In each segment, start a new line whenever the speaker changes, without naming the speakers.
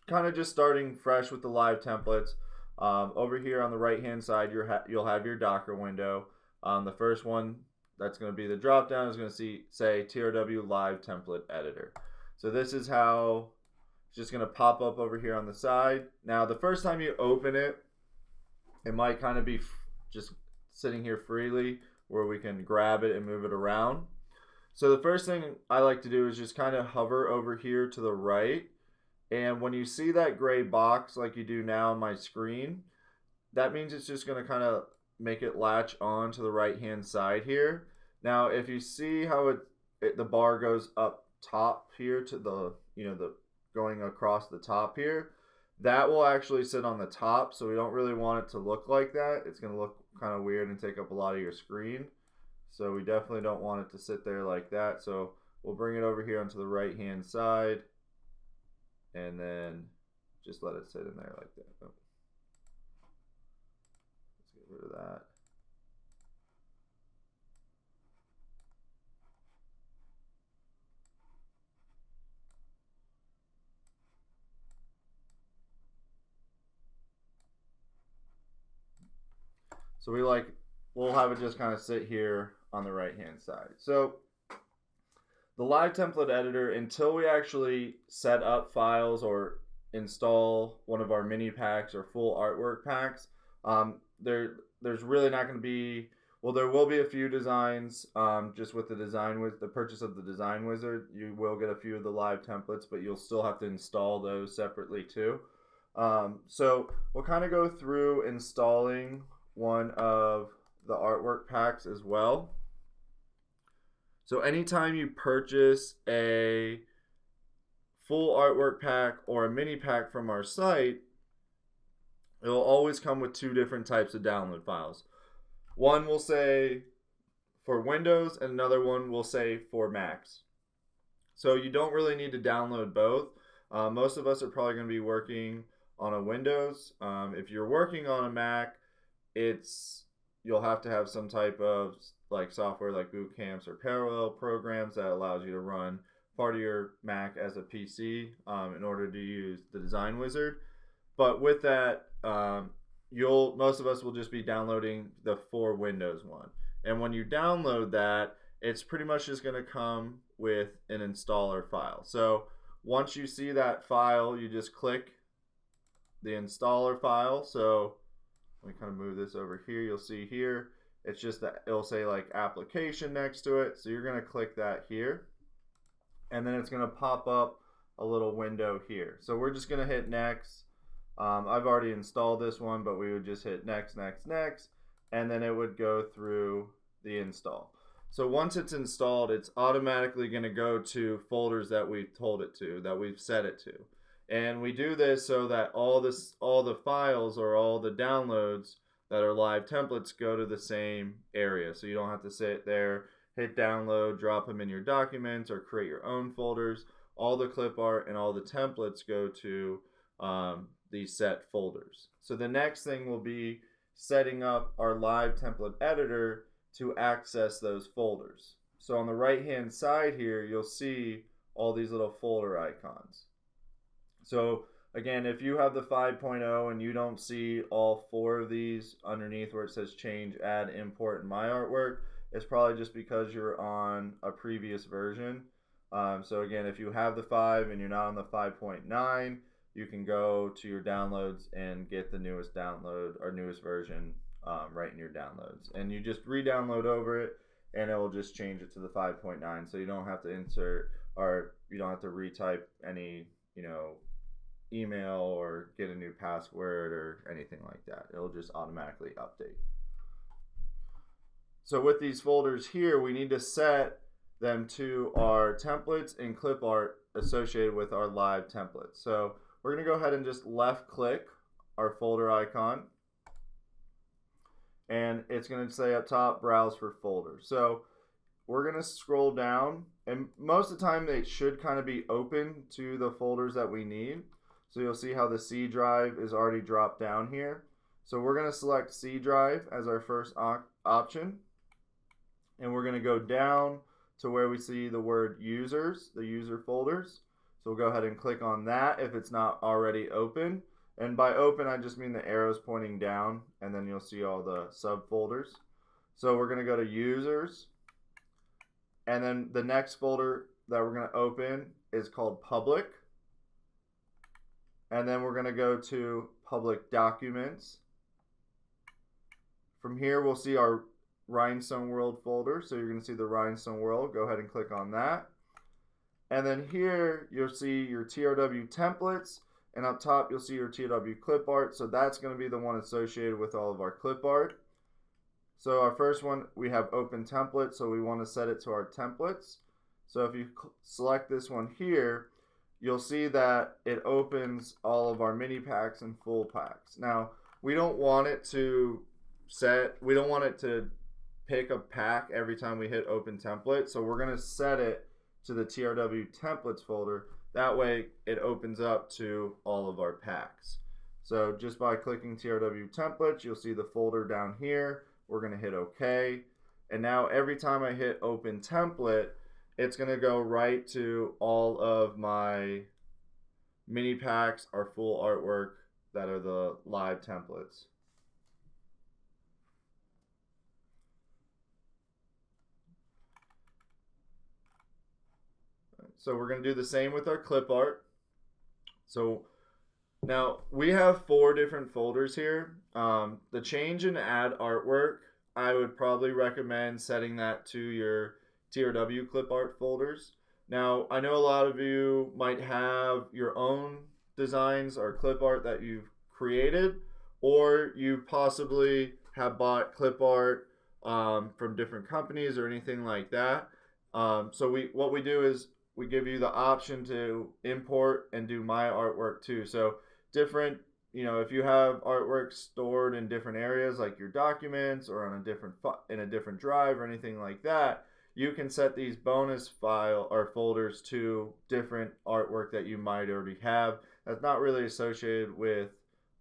kind of just starting fresh with the live templates. Over here on the right hand side, you'll have your Docker window. The first one that's going to be the drop down is going to say TRW Live Template Editor. So this is how it's just going to pop up over here on the side. Now the first time you open it, it might kind of be just sitting here freely where we can grab it and move it around. So the first thing I like to do is just kind of hover over here to the right. And when you see that gray box like you do now on my screen, that means it's just going to kind of make it latch on to the right hand side here. Now if you see how the bar goes up top here to the the going across the top here, that will actually sit on the top, so we don't really want it to look like that. It's going to look kind of weird and take up a lot of your screen, so we definitely don't want it to sit there like that. So we'll bring it over here onto the right hand side and then just let it sit in there like that. Oh. Let's get rid of that. So we'll have it just kind of sit here on the right hand side. So the live template editor, until we actually set up files or install one of our mini packs or full artwork packs, there's really not going to be, well, there will be a few designs just with the purchase of the design wizard. You will get a few of the live templates, but you'll still have to install those separately too. So we'll kind of go through installing one of the artwork packs as well. So anytime you purchase a full artwork pack or a mini pack from our site, it will always come with two different types of download files. One will say for Windows and another one will say for Macs. So you don't really need to download both. Most of us are probably going to be working on a Windows. If you're working on a Mac, you'll have to have some type of like software like boot camps or parallel programs that allows you to run part of your Mac as a PC in order to use the design wizard. But with that, most of us will just be downloading the for Windows one. And when you download that, it's pretty much just going to come with an installer file. So once you see that file, you just click the installer file. So let me kind of move this over here. You'll see here, it's just that it'll say like application next to it. So you're going to click that here. And then it's going to pop up a little window here. So we're just going to hit next. I've already installed this one, but we would just hit next, next, next. And then it would go through the install. So once it's installed, it's automatically going to go to folders that we've told it to, that we've set it to. And we do this so that all the files or all the downloads that are live templates go to the same area. So you don't have to sit there, hit download, drop them in your documents, or create your own folders. All the clip art and all the templates go to these set folders. So the next thing will be setting up our live template editor to access those folders. So on the right hand side here, you'll see all these little folder icons. So again, if you have the 5.0 and you don't see all four of these underneath where it says change, add, import, and my artwork, it's probably just because you're on a previous version. So again, if you have the 5 and you're not on the 5.9, you can go to your downloads and get the newest download or newest version right in your downloads. And you just re-download over it and it will just change it to the 5.9. So you don't have to insert or you don't have to retype any, email or get a new password or anything like that. It'll just automatically update. So with these folders here, we need to set them to our templates and clip art associated with our live templates. So we're going to go ahead and just left click our folder icon. And it's going to say up top, browse for folders. So we're going to scroll down, and most of the time they should kind of be open to the folders that we need. So you'll see how the C drive is already dropped down here. So we're going to select C drive as our first option. And we're going to go down to where we see the word users, the user folders. So we'll go ahead and click on that if it's not already open. And by open, I just mean the arrows pointing down, and then you'll see all the subfolders. So we're going to go to users, and then the next folder that we're going to open is called public. And then we're going to go to public documents. From here, we'll see our Rhinestone World folder. So you're going to see the Rhinestone World. Go ahead and click on that. And then here, you'll see your TRW templates. And up top, you'll see your TRW clip art. So that's going to be the one associated with all of our clip art. So our first one, we have open template. So we want to set it to our templates. So if you select this one here, you'll see that it opens all of our mini packs and full packs. Now, we don't want it to pick a pack every time we hit open template. So we're going to set it to the TRW templates folder. That way it opens up to all of our packs. So just by clicking TRW templates, you'll see the folder down here. We're going to hit OK. And now every time I hit open template, it's going to go right to all of my mini packs or full artwork that are the live templates. So we're going to do the same with our clip art. So now we have 4 different folders here. The change and add artwork, I would probably recommend setting that to your TRW clip art folders. Now, I know a lot of you might have your own designs or clip art that you've created, or you possibly have bought clip art from different companies or anything like that. So what we do is we give you the option to import and do my artwork too. So different, if you have artwork stored in different areas like your documents or on in a different drive or anything like that, you can set these bonus file or folders to different artwork that you might already have that's not really associated with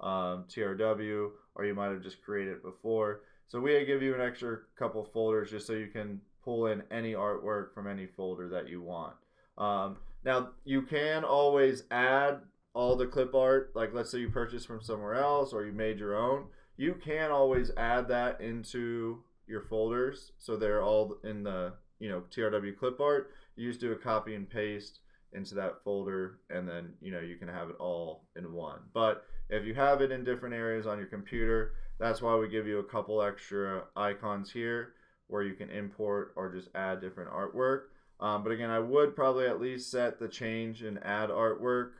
TRW, or you might have just created it before. So we give you an extra couple folders just so you can pull in any artwork from any folder that you want. Now you can always add all the clip art, like let's say you purchased from somewhere else or you made your own, you can always add that into your folders so they're all in the TRW clip art. You just do a copy and paste into that folder, and then you can have it all in one. But if you have it in different areas on your computer, that's why we give you a couple extra icons here where you can import or just add different artwork. But again, I would probably at least set the change and add artwork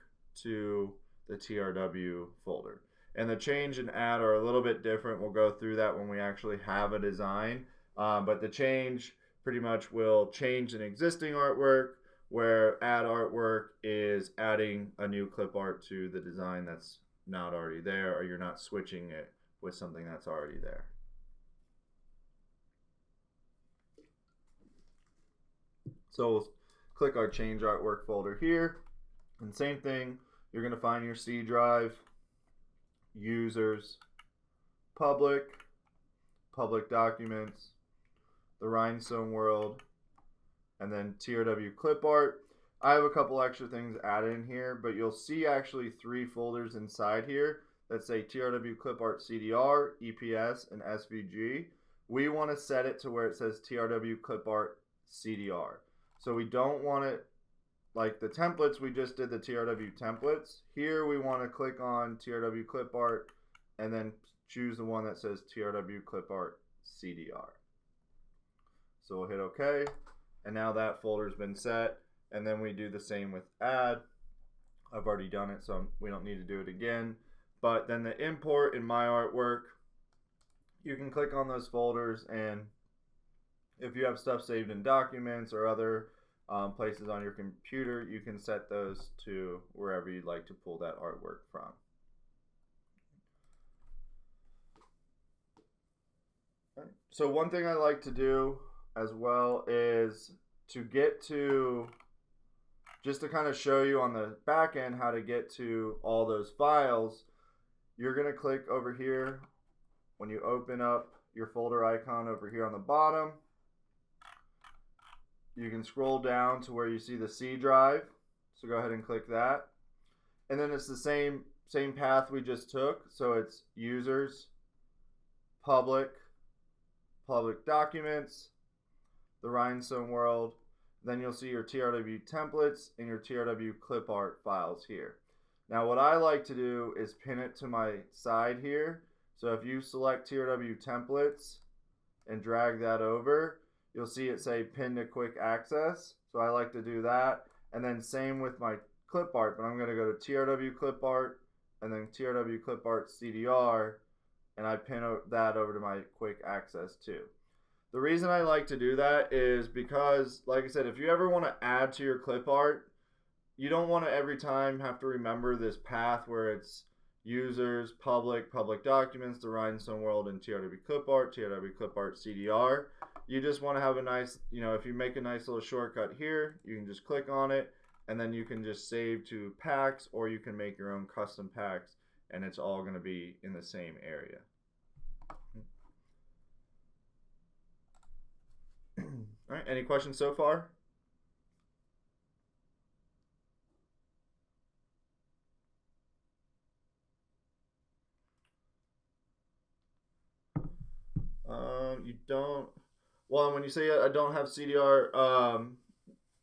to the TRW folder. And the change and add are a little bit different. We'll go through that when we actually have a design. But the change pretty much will change an existing artwork, where add artwork is adding a new clip art to the design that's not already there, or you're not switching it with something that's already there. So we'll click our change artwork folder here, and same thing, you're going to find your C drive, users, public documents, the Rhinestone World, and then TRW clip art. I have a couple extra things added in here, but you'll see actually 3 folders inside here that say TRW clip art CDR, EPS, and SVG. We want to set it to where it says TRW clip art CDR. So we don't want it like the templates, we just did the TRW templates. Here we want to click on TRW clip art and then choose the one that says TRW clip art CDR. So we'll hit OK, and now that folder's been set. And then we do the same with add. I've already done it, so we don't need to do it again. But then the import in my artwork, you can click on those folders, and if you have stuff saved in documents or other places on your computer, you can set those to wherever you'd like to pull that artwork from. Okay. So one thing I like to do as well is to get to, just to kind of show you on the back end how to get to all those files, you're going to click over here when you open up your folder icon over here on the bottom. You can scroll down to where you see the C drive. So go ahead and click that. And then it's the same path we just took. So it's users, public documents, the rhinestone world. Then you'll see your TRW templates and your TRW clipart files here. Now what I like to do is pin it to my side here. So if you select TRW templates and drag that over, you'll see it say pin to quick access. So I like to do that. And then same with my clipart, but I'm going to go to TRW clipart and then TRW clipart CDR, and I pin that over to my quick access too. The reason I like to do that is because, like I said, if you ever want to add to your clipart, you don't want to every time have to remember this path where it's users, public documents, the rhinestone world, and TRW clipart CDR. You just want to have a nice, if you make a nice little shortcut here, you can just click on it, and then you can just save to packs, or you can make your own custom packs, and it's all going to be in the same area. All right, any questions so far? You don't. Well, when you say I don't have CDR,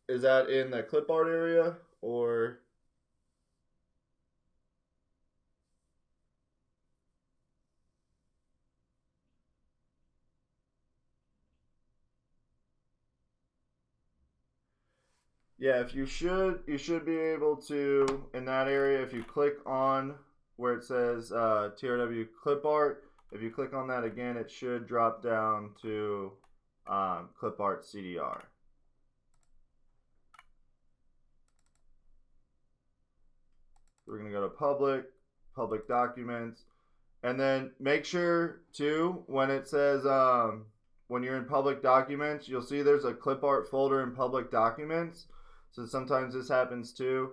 is that in the clipart area or? Yeah, if you should be able to, in that area, if you click on where it says TRW clipart, if you click on that again, it should drop down to clipart CDR. We're going to go to public documents, and then make sure too, when it says when you're in public documents, you'll see there's a clipart folder in public documents. So sometimes this happens too.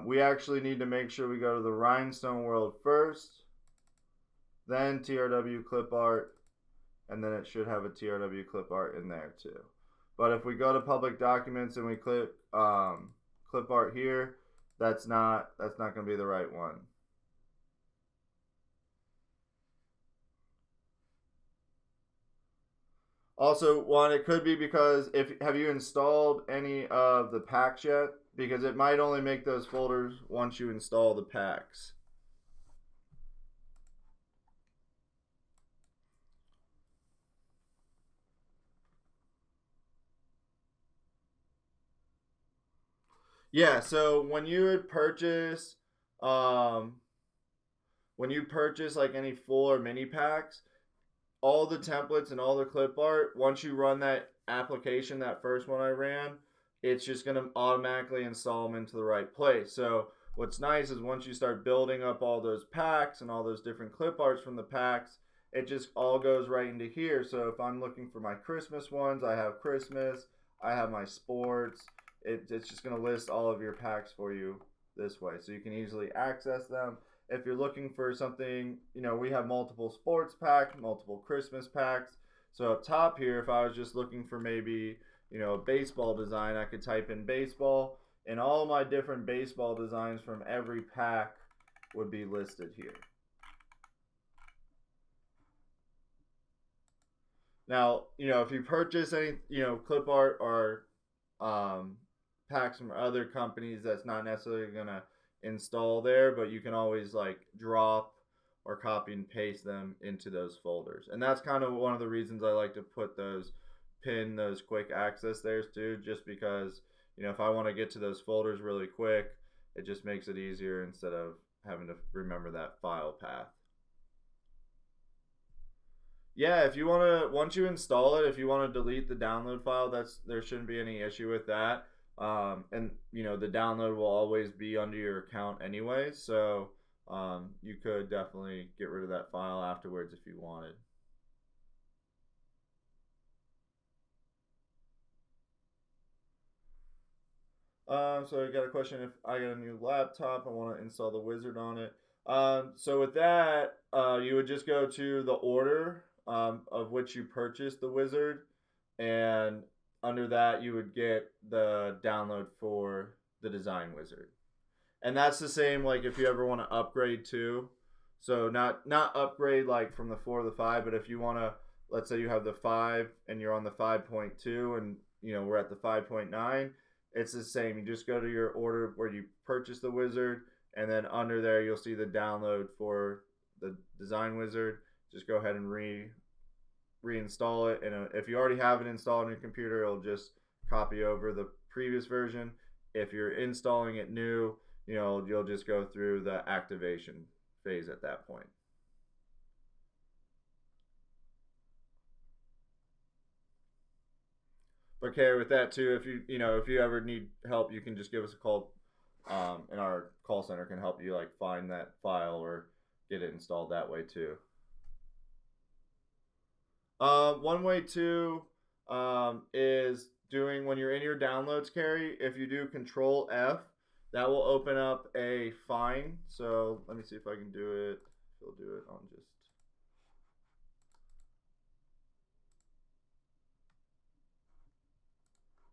We actually need to make sure we go to the rhinestone world first, then TRW clipart, and then it should have a TRW clipart in there too. But if we go to public documents and we click clipart here, that's not going to be the right one. Also, one, it could be because have you installed any of the packs yet? Because it might only make those folders once you install the packs. Yeah, so when you would purchase like any full or mini packs, all the templates and all the clip art, once you run that application, that first one I ran, it's just going to automatically install them into the right place. So what's nice is once you start building up all those packs and all those different clip arts from the packs, it just all goes right into here. So if I'm looking for my Christmas ones, I have Christmas, I have my sports. It's just going to list all of your packs for you this way, so you can easily access them. If you're looking for something, we have multiple sports packs, multiple Christmas packs. So up top here, if I was just looking for maybe, a baseball design, I could type in baseball, and all my different baseball designs from every pack would be listed here. Now, if you purchase any, clip art or packs from other companies, that's not necessarily going to install there, but you can always like drop or copy and paste them into those folders. And that's kind of one of the reasons I like to pin those quick access there too, just because, if I want to get to those folders really quick, it just makes it easier instead of having to remember that file path. Yeah, if you want to, once you install it, if you want to delete the download file, there shouldn't be any issue with that. And the download will always be under your account anyway, so you could definitely get rid of that file afterwards if you wanted. So I got a question: if I get a new laptop, I want to install the wizard on it. So with that, you would just go to the order of which you purchased the wizard, and under that you would get the download for the design wizard. And that's the same like if you ever want to upgrade too. So not upgrade like from the 4 to the 5, but if you want to, let's say you have the 5 and you're on the 5.2 and we're at the 5.9, it's the same. You just go to your order where you purchase the wizard, and then under there you'll see the download for the design wizard. Just go ahead and reinstall it, and if you already have it installed on your computer, it'll just copy over the previous version. If you're installing it new, you'll just go through the activation phase at that point. But Carrie, with that too, if you ever need help, you can just give us a call, and our call center can help you like find that file or get it installed that way too. One way too is doing when you're in your downloads, Carrie. If you do Control F, that will open up a find. So let me see if I can do it. He'll do it on just.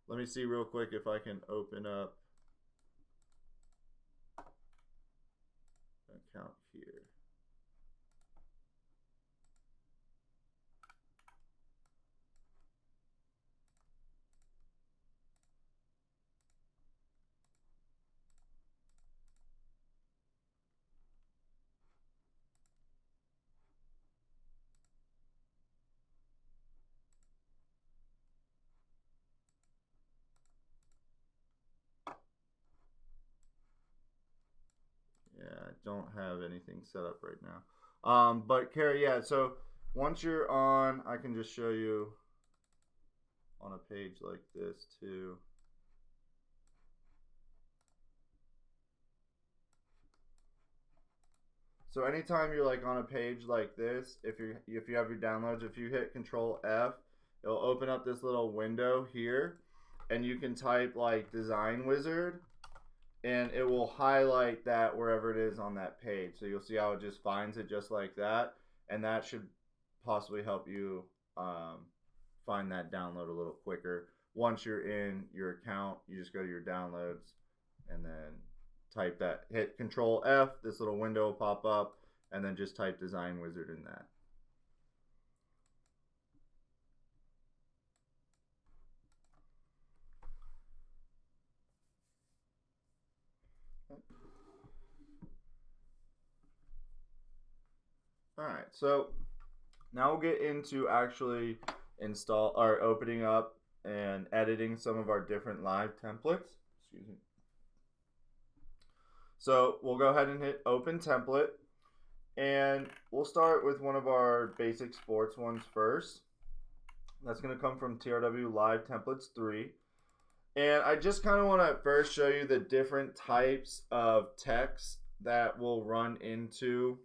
Let me see real quick if I can open up an account here. Yeah, I don't have anything set up right now. But Carrie, yeah, so once you're on, I can just show you on a page like this too. So anytime you're like on a page like this, if you have your downloads, if you hit Control F, it'll open up this little window here, and you can type like Design Wizard, and it will highlight that wherever it is on that page. So you'll see how it just finds it just like that, and that should possibly help you find that download a little quicker. Once you're in your account, you just go to your downloads and then type that, hit Control F, this little window will pop up, and then just type Design Wizard in that. Alright, so now we'll get into actually opening up and editing some of our different live templates. Excuse me. So we'll go ahead and hit Open Template, and we'll start with one of our basic sports ones first. That's going to come from TRW Live Templates 3. And I just kind of want to first show you the different types of text that we'll run into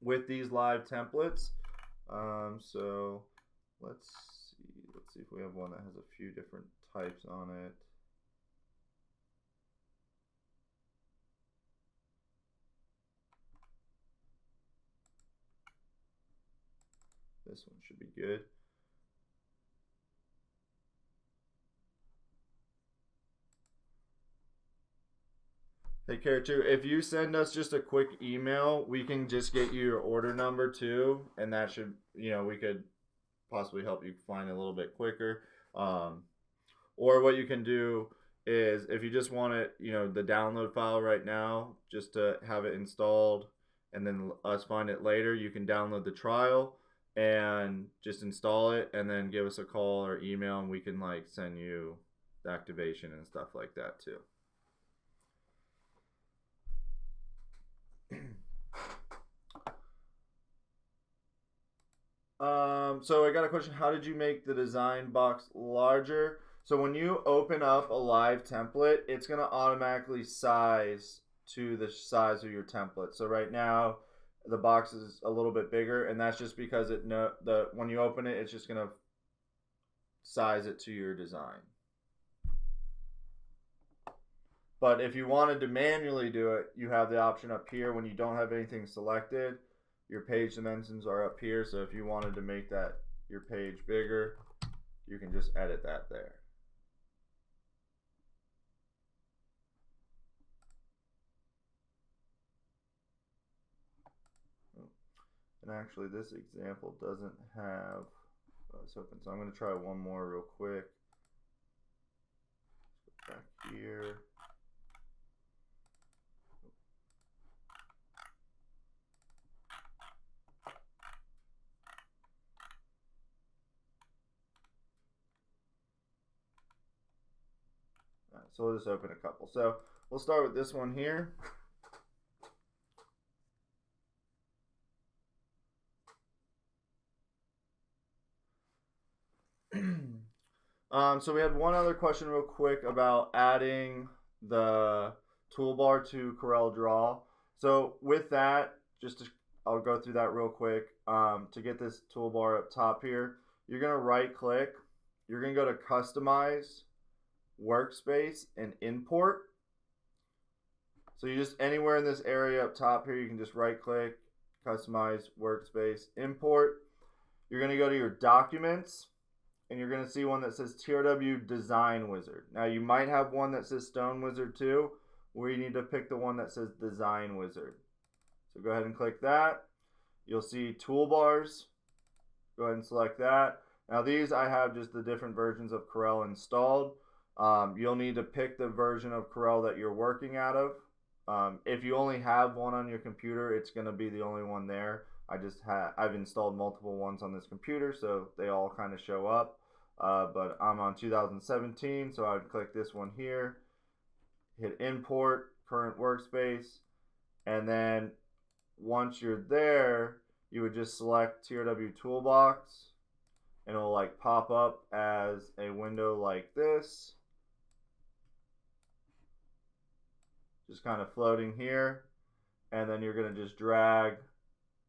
with these live templates. So let's see if we have one that has a few different types on it. This one should be good. Hey, Kara, too, if you send us just a quick email, we can just get you your order number too, and that should, we could possibly help you find it a little bit quicker. Or what you can do is, if you just want it, the download file right now, just to have it installed, and then us find it later, you can download the trial and just install it, and then give us a call or email, and we can like send you the activation and stuff like that too. So I got a question. How did you make the design box larger? So when you open up a live template, it's going to automatically size to the size of your template. So right now the box is a little bit bigger, and that's just because when you open it, it's just going to size it to your design. But if you wanted to manually do it, you have the option up here when you don't have anything selected. Your page dimensions are up here, so if you wanted to make that your page bigger, you can just edit that there. And actually this example doesn't have it's open, so I'm going to try one more real quick. Let's go back here. All right, so we'll just open a couple. So we'll start with this one here. So we had one other question real quick about adding the toolbar to CorelDRAW. So with that, I'll go through that real quick. To get this toolbar up top here, you're going to right click. You're going to go to Customize, Workspace, and Import. So you just anywhere in this area up top here, you can just right click, Customize, Workspace, Import. You're going to go to your Documents, and you're going to see one that says TRW Design Wizard. Now you might have one that says Stone Wizard too, where you need to pick the one that says Design Wizard. So go ahead and click that. You'll see toolbars. Go ahead and select that. Now these I have just the different versions of Corel installed. You'll need to pick the version of Corel that you're working out of. If you only have one on your computer, it's going to be the only one there. I've installed multiple ones on this computer, so they all kind of show up. But I'm on 2017, so I would click this one here, hit import, current workspace, and then once you're there, you would just select TRW Toolbox, and it'll like pop up as a window like this, just kind of floating here, and then you're going to just drag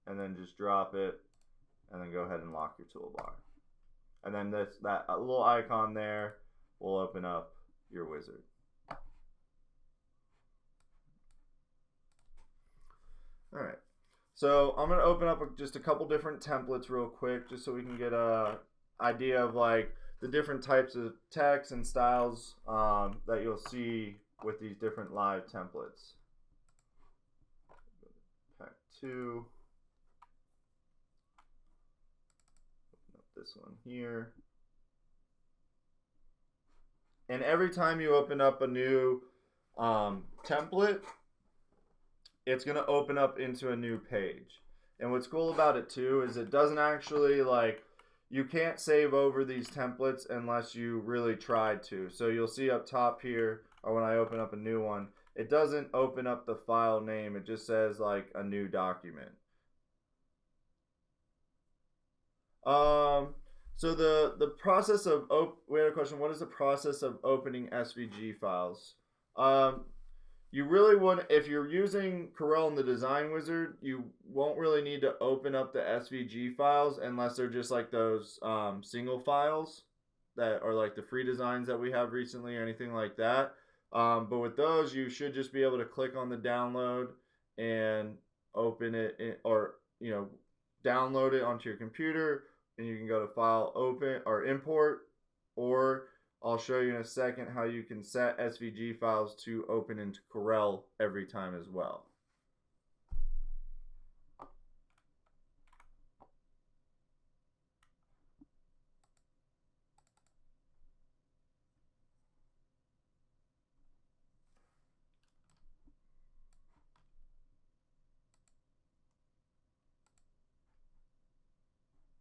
and then just drop it, and then go ahead and lock your toolbar. And then that little icon there will open up your wizard. All right, so I'm going to open up just a couple different templates real quick, just so we can get a idea of like the different types of text and styles that you'll see with these different live templates. Pack 2. This one here, and every time you open up a new template, it's going to open up into a new page. And what's cool about it too is it doesn't actually you can't save over these templates unless you really tried to. So you'll see up top here, or when I open up a new one, it doesn't open up the file name, it just says like a new document. So the process of we had a question. What is the process of opening SVG files? You really would, if you're using Corel in the Design Wizard, you won't really need to open up the SVG files unless they're just like those single files that are like the free designs that we have recently or anything like that. But with those, you should just be able to click on the download and open it, or download it onto your computer. And you can go to File, Open, or Import, or I'll show you in a second how you can set SVG files to open into Corel every time as well.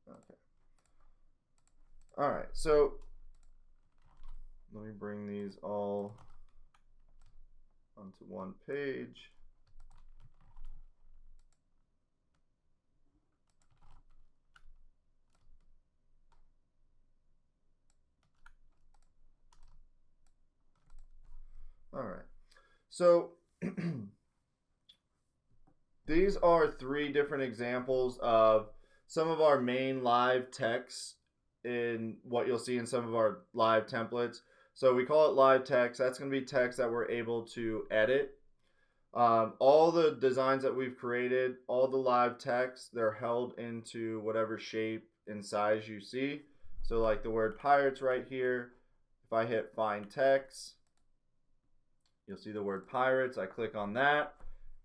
Okay. All right, so let me bring these all onto one page. All right, so these are 3 different examples of some of our main live text in what you'll see in some of our live templates. So we call it live text. That's going to be text that we're able to edit. All the designs that we've created, all the live text, they're held into whatever shape and size you see. So like the word pirates right here, if I hit find text, you'll see the word pirates. I click on that,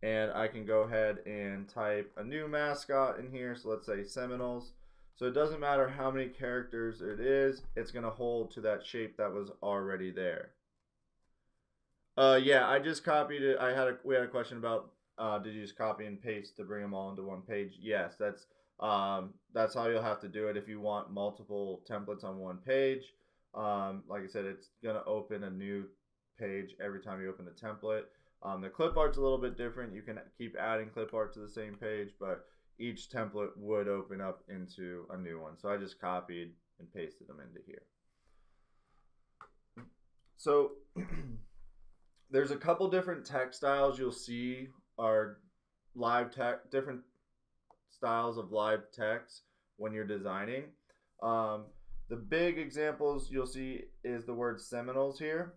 and I can go ahead and type a new mascot in here. So let's say Seminoles. So it doesn't matter how many characters it is, it's going to hold to that shape that was already there. Yeah, I just copied it. We had a question about did you just copy and paste to bring them all into one page? Yes, that's how you'll have to do it if you want multiple templates on one page. Like I said, it's gonna open a new page every time you open a template. The clip art's a little bit different. You can keep adding clip art to the same page, but each template would open up into a new one. So I just copied and pasted them into here. So there's a couple different text styles you'll see are different styles of live text when you're designing. The big examples you'll see is the word Seminoles here.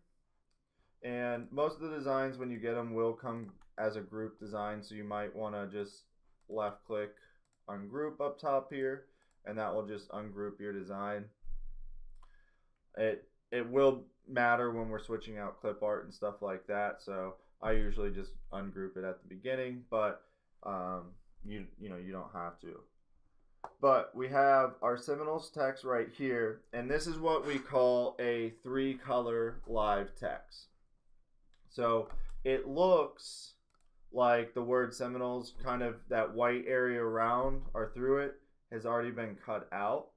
And most of the designs, when you get them, will come as a group design. So you might want to just left click ungroup up top here, and that will just ungroup your design. It will matter when we're switching out clip art and stuff like that. So I usually just ungroup it at the beginning, but you don't have to. But we have our Seminoles text right here, and this is what we call a 3-color live text. So it looks like the word Seminoles, kind of that white area around or through it, has already been cut out.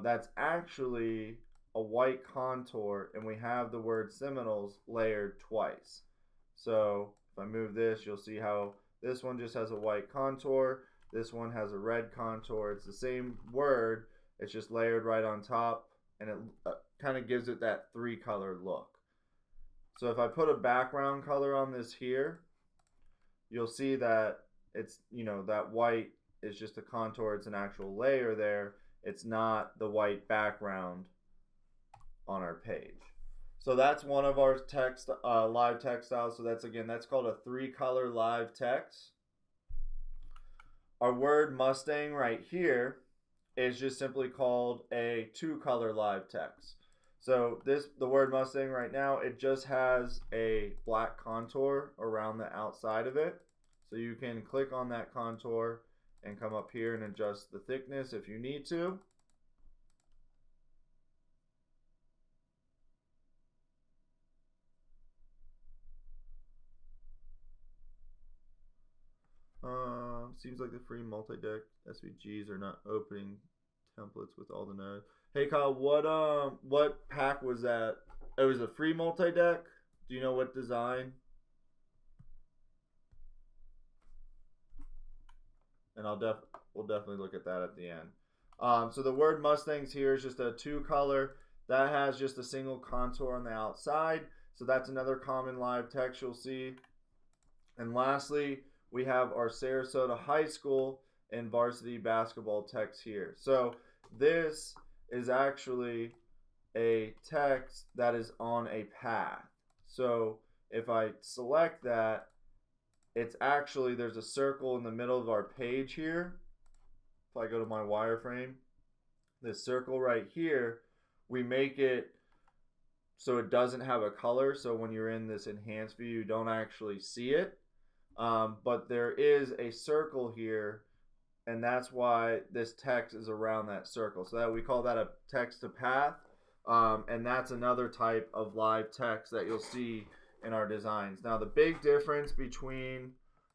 That's actually a white contour, and we have the word Seminoles layered twice. So if I move this, you'll see how this one just has a white contour. This one has a red contour. It's the same word. It's just layered right on top, and it kind of gives it that 3-color look. So if I put a background color on this here, you'll see that it's, that white is just a contour. It's an actual layer there. It's not the white background on our page. So that's one of our text live text styles. So that's called a 3-color live text. Our word Mustang right here is just simply called a 2-color live text. So the word Mustang right now, it just has a black contour around the outside of it. So you can click on that contour and come up here and adjust the thickness if you need to. Seems like the free multi-deck SVGs are not opening templates with all the nodes. Hey Kyle, what pack was that? It was a free multi-deck. Do you know what design? And we'll definitely look at that at the end. So the word Mustangs here is just a 2-color that has just a single contour on the outside. So that's another common live text you'll see. And lastly, we have our Sarasota High School and varsity basketball text here. So this is actually a text that is on a path. So if I select that, it's actually, there's a circle in the middle of our page here. If I go to my wireframe, this circle right here, we make it so it doesn't have a color. So when you're in this enhanced view, you don't actually see it. But there is a circle here, and that's why this text is around that circle. So that we call that a text to path, and that's another type of live text that you'll see in our designs. Now the big difference between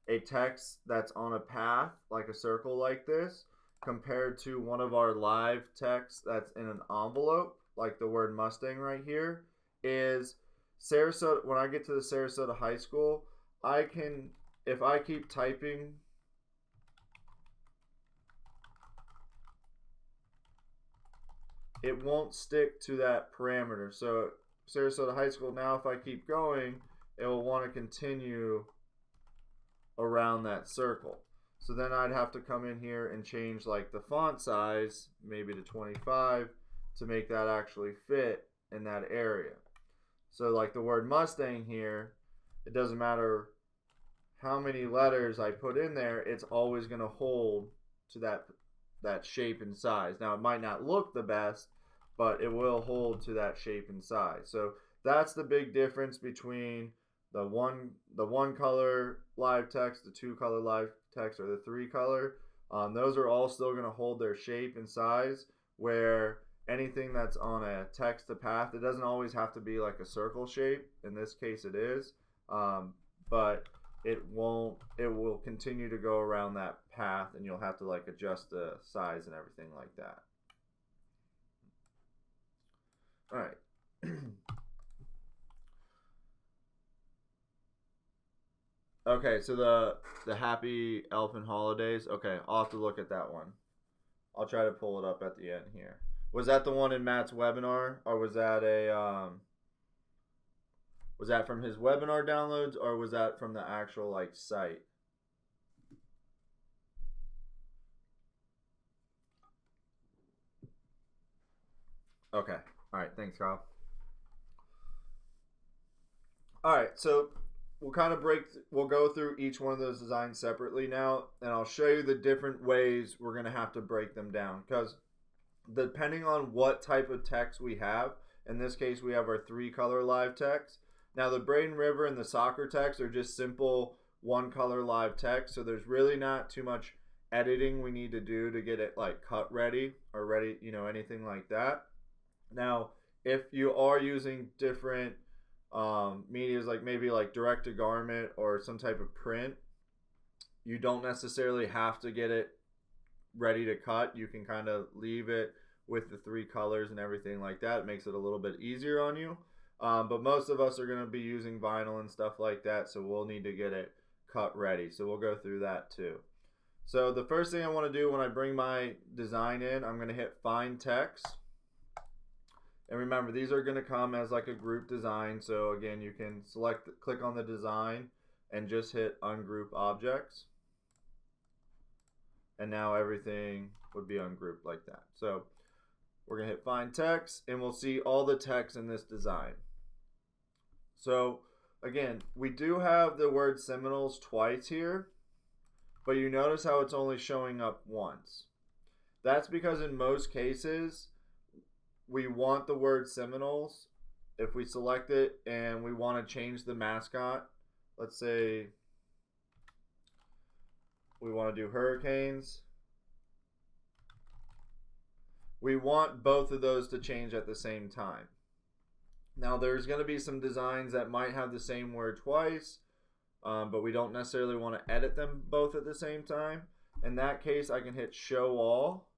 a text that's on a path, like a circle like this, compared to one of our live texts that's in an envelope, like the word Mustang right here, is Sarasota. When I get to the Sarasota High School, I can, if I keep typing, it won't stick to that parameter. So Sarasota High School, now if I keep going, it will want to continue around that circle. So then I'd have to come in here and change like the font size, maybe to 25, to make that actually fit in that area. So like the word Mustang here, it doesn't matter how many letters I put in there, it's always going to hold to that shape and size. Now it might not look the best, but it will hold to that shape and size. So that's the big difference between the one color live text, the 2 color live text, or the 3 color. Those are all still going to hold their shape and size, where anything that's on a text to path, it doesn't always have to be like a circle shape. In this case it is, but it will continue to go around that path, and you'll have to like adjust the size and everything like that. All right. Okay, so the Happy Elfin Holidays. Okay, I'll have to look at that one. I'll try to pull it up at the end here. Was that the one in Matt's webinar, or was that was that from his webinar downloads, or was that from the actual like site? Okay. All right. Thanks, Kyle. All right. So we'll go through each one of those designs separately now, and I'll show you the different ways we're going to have to break them down, because depending on what type of text we have, in this case we have our 3 color live text. Now the Braden River and the soccer text are just simple 1 color live text, so there's really not too much editing we need to do to get it like cut ready or ready, anything like that. Now if you are using different medias, like maybe like direct to garment or some type of print, you don't necessarily have to get it ready to cut. You can kind of leave it with the 3 colors and everything like that. It makes it a little bit easier on you, but most of us are going to be using vinyl and stuff like that, so we'll need to get it cut ready. So we'll go through that too. So the first thing I want to do when I bring my design in, I'm going to hit Find Text. And remember, these are going to come as like a group design. So again, you can click on the design and just hit Ungroup Objects. And now everything would be ungrouped like that. So we're going to hit Find Text, and we'll see all the text in this design. So again, we do have the word Seminoles twice here, but you notice how it's only showing up once. That's because in most cases, we want the word Seminoles. If we select it and we want to change the mascot, let's say we want to do Hurricanes, we want both of those to change at the same time. Now there's going to be some designs that might have the same word twice, but we don't necessarily want to edit them both at the same time. In that case, I can hit Show All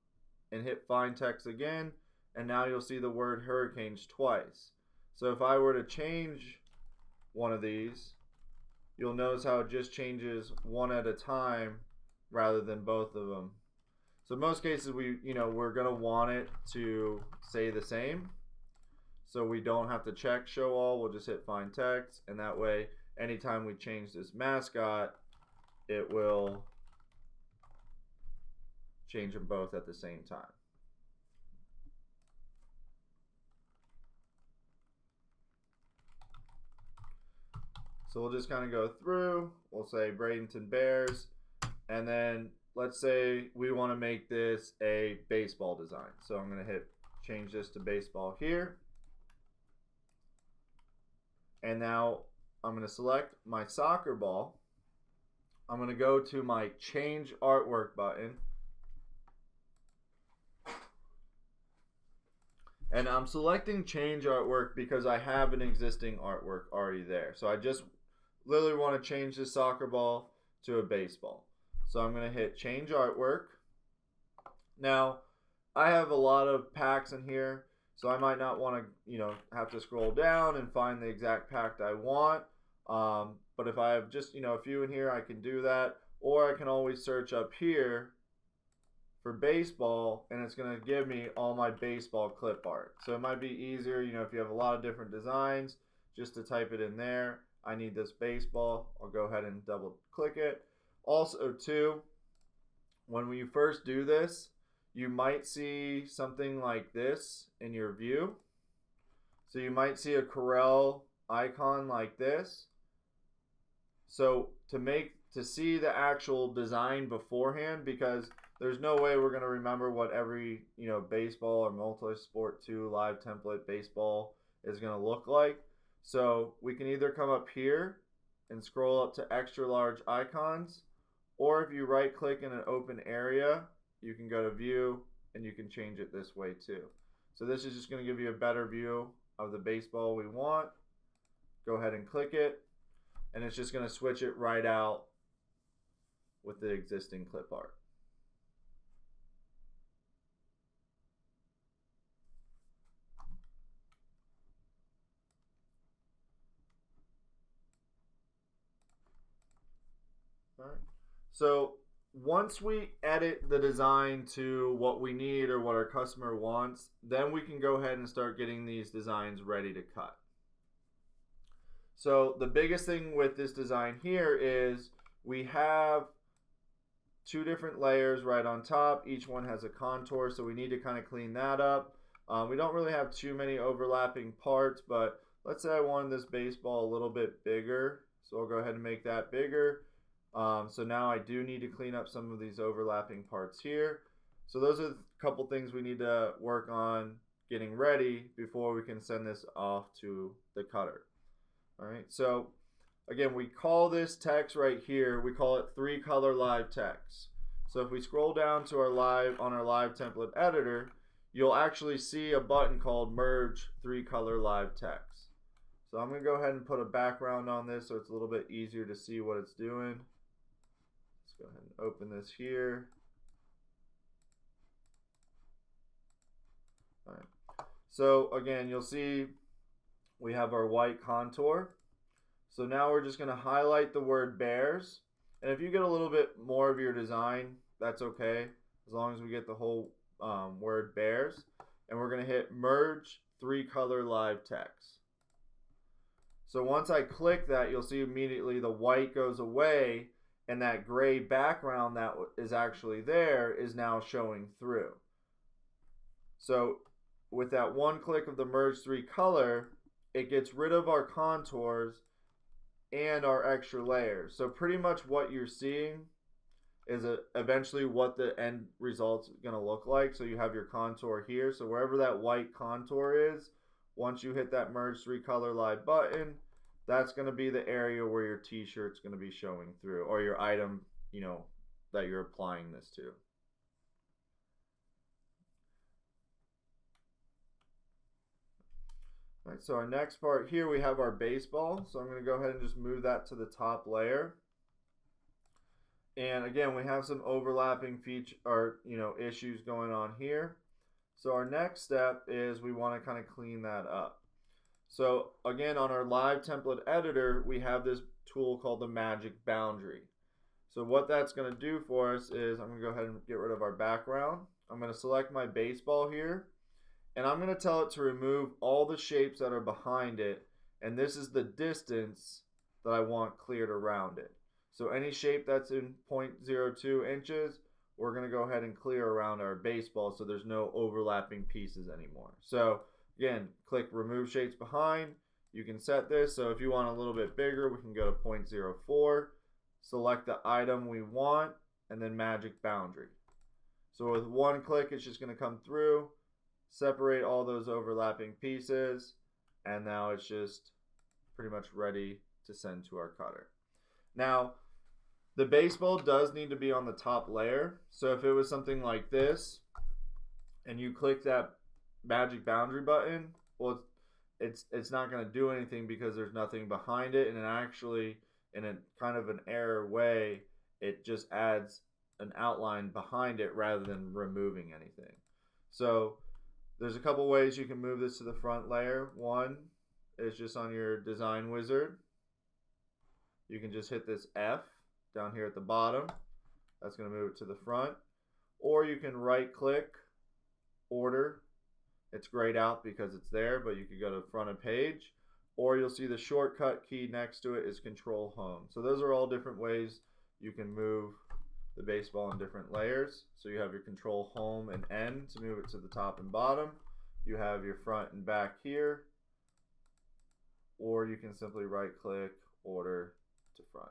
and hit Find Text again, and now you'll see the word Hurricanes twice. So if I were to change one of these, you'll notice how it just changes one at a time rather than both of them. So in most cases, we're going to want it to say the same. So we don't have to check Show All. We'll just hit Find Text, and that way, anytime we change this mascot, it will change them both at the same time. So we'll just kind of go through. We'll say Bradenton Bears, and then let's say we want to make this a baseball design. So I'm going to hit change this to baseball here. And now I'm going to select my soccer ball. I'm going to go to my Change Artwork button. And I'm selecting Change Artwork because I have an existing artwork already there. So I just literally want to change this soccer ball to a baseball. So I'm going to hit Change Artwork. Now, I have a lot of packs in here, so I might not want to, have to scroll down and find the exact pack I want. But if I have just, a few in here, I can do that. Or I can always search up here for baseball, and it's going to give me all my baseball clip art. So it might be easier, if you have a lot of different designs, just to type it in there. I need this baseball. I'll go ahead and double click it. Also too, when you first do this, you might see something like this in your view. So you might see a Corel icon like this. So to see the actual design beforehand, because there's no way we're going to remember what every baseball or multi-sport 2 live template baseball is going to look like. So we can either come up here and scroll up to extra large icons, or if you right click in an open area, you can go to view and you can change it this way too. So this is just going to give you a better view of the baseball we want. Go ahead and click it, and it's just going to switch it right out with the existing clip art. All right. So once we edit the design to what we need or what our customer wants, then we can go ahead and start getting these designs ready to cut. So the biggest thing with this design here is we have two different layers right on top. Each one has a contour, so we need to kind of clean that up. We don't really have too many overlapping parts, but let's say I wanted this baseball a little bit bigger. So I'll go ahead and make that bigger. So now I do need to clean up some of these overlapping parts here. So those are a couple things we need to work on getting ready before we can send this off to the cutter. All right, so again, we call this text right here, we call it 3-color live text. So if we scroll down to our live template editor, you'll actually see a button called merge 3-color live text. So I'm going to go ahead and put a background on this so it's a little bit easier to see what it's doing. Let's go ahead and open this here. All right. So again, you'll see we have our white contour. So now we're just going to highlight the word bears. And if you get a little bit more of your design, that's okay, as long as we get the whole word bears. And we're going to hit merge 3-color live text. So once I click that, you'll see immediately the white goes away, and that gray background that is actually there is now showing through. So with that one click of the merge 3-color, it gets rid of our contours and our extra layers. So pretty much what you're seeing is eventually what the end result's going to look like. So you have your contour here. So wherever that white contour is, once you hit that merge 3-color live button, that's going to be the area where your t-shirt's going to be showing through, or your item, you know, that you're applying this to. All right, so our next part here, we have our baseball. So I'm going to go ahead and just move that to the top layer. And again, we have some overlapping issues going on here. So our next step is we want to kind of clean that up. So again, on our live template editor, we have this tool called the magic boundary. So what that's going to do for us is I'm going to go ahead and get rid of our background. I'm going to select my baseball here. And I'm going to tell it to remove all the shapes that are behind it. And this is the distance that I want cleared around it. So any shape that's in 0.02 inches, we're going to go ahead and clear around our baseball so there's no overlapping pieces anymore. So again, click remove shapes behind. You can set this. So if you want a little bit bigger, we can go to 0.04. Select the item we want and then magic boundary. So with one click, it's just going to come through, separate all those overlapping pieces, and now it's just pretty much ready to send to our cutter. Now, the baseball does need to be on the top layer. So if it was something like this, and you click that magic boundary button, well, it's not going to do anything because there's nothing behind it, and it actually, in a kind of an error way, it just adds an outline behind it rather than removing anything. So there's a couple ways you can move this to the front layer. One is just on your design wizard. You can just hit this F down here at the bottom. That's going to move it to the front. Or you can right click, order. It's grayed out because it's there, but you could go to front of page. Or you'll see the shortcut key next to it is control home. So those are all different ways you can move the baseball in different layers. So you have your control home and end to move it to the top and bottom. You have your front and back here, or you can simply right click, order to front.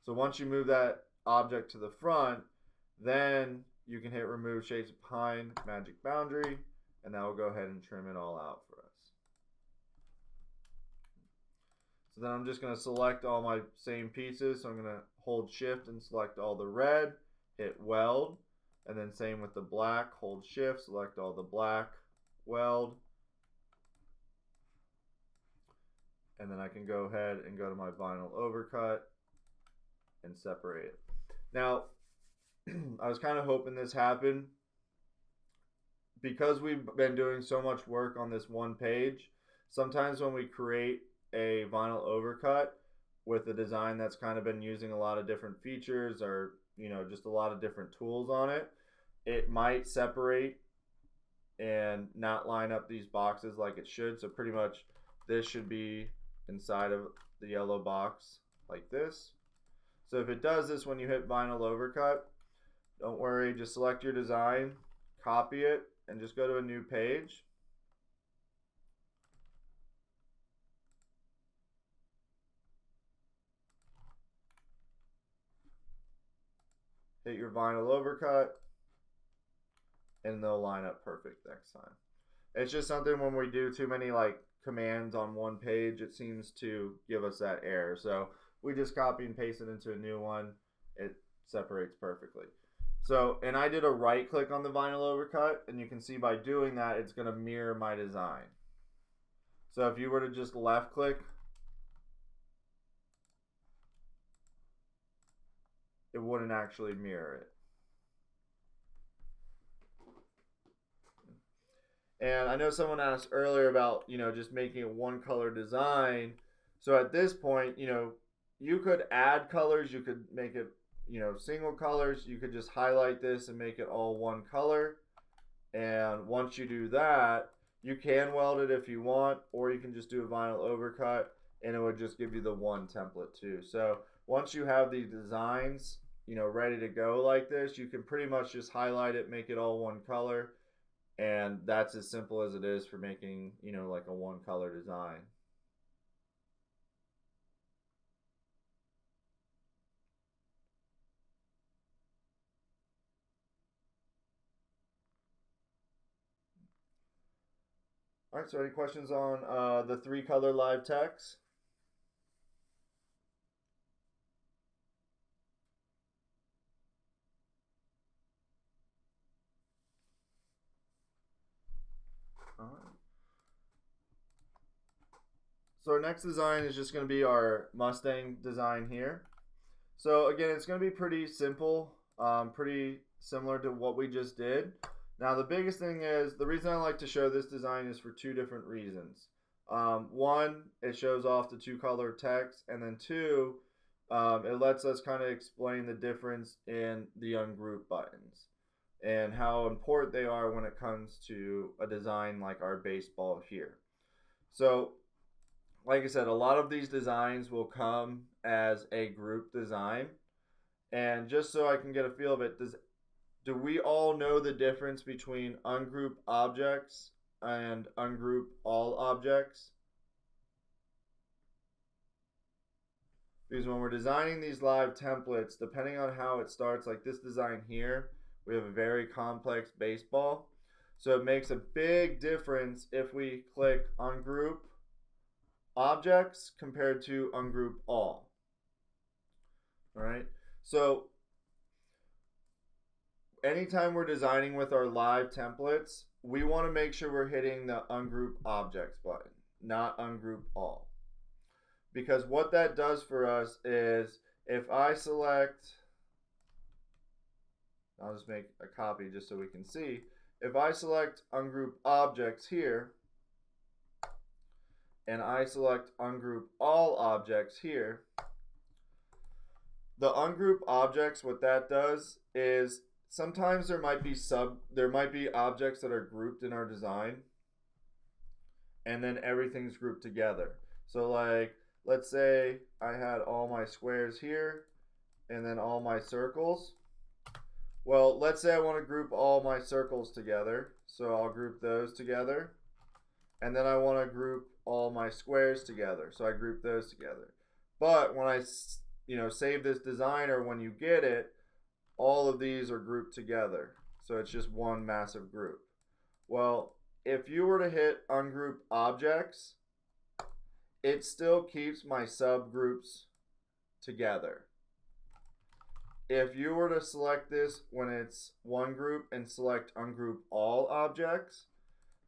So once you move that object to the front, then you can hit remove shapes behind, magic boundary, and that will go ahead and trim it all out for us. So then I'm just going to select all my same pieces. So I'm going to hold shift and select all the red, hit weld, and then same with the black, hold shift, select all the black, weld, and then I can go ahead and go to my vinyl overcut and separate it. Now, I was kind of hoping this happened because we've been doing so much work on this one page. Sometimes when we create a vinyl overcut with a design that's kind of been using a lot of different features or just a lot of different tools on it, it might separate and not line up these boxes like it should. So pretty much this should be inside of the yellow box like this. So if it does this when you hit vinyl overcut, don't worry, just select your design, copy it, and just go to a new page. Hit your vinyl overcut, and they'll line up perfect next time. It's just something when we do too many commands on one page, it seems to give us that error. So we just copy and paste it into a new one. It separates perfectly. So, and I did a right click on the vinyl overcut, and you can see by doing that, it's going to mirror my design. So if you were to just left click, it wouldn't actually mirror it. And I know someone asked earlier about, just making a one color design. So at this point, you could add colors, you could make it, single colors. You could just highlight this and make it all one color. And once you do that, you can weld it if you want, or you can just do a vinyl overcut and it would just give you the one template too. So once you have these designs, ready to go like this, you can pretty much just highlight it, make it all one color. And that's as simple as it is for making, like a one color design. All right, so any questions on the 3-color live text? All right. So our next design is just going to be our Mustang design here. So again, it's going to be pretty simple, pretty similar to what we just did. Now the biggest thing is, the reason I like to show this design is for 2 different reasons. One, it shows off the 2-color text, and then 2, it lets us kind of explain the difference in the ungroup buttons and how important they are when it comes to a design like our baseball here. So like I said, a lot of these designs will come as a group design. And just so I can get a feel of it, do we all know the difference between ungroup objects and ungroup all objects? Because when we're designing these live templates, depending on how it starts, like this design here, we have a very complex baseball. So it makes a big difference if we click ungroup objects compared to ungroup all. All right. So anytime we're designing with our live templates, we want to make sure we're hitting the ungroup objects button, not ungroup all. Because what that does for us is, if I select, I'll just make a copy just so we can see. If I select ungroup objects here, and I select ungroup all objects here, the ungroup objects, what that does is sometimes there might be objects that are grouped in our design, and then everything's grouped together. So like, let's say I had all my squares here and then all my circles. Well, let's say I want to group all my circles together, so I'll group those together. And then I want to group all my squares together, so I group those together. But when I save this design, or when you get it, all of these are grouped together, so it's just one massive group. Well, if you were to hit ungroup objects, it still keeps my subgroups together. If you were to select this when it's one group and select ungroup all objects,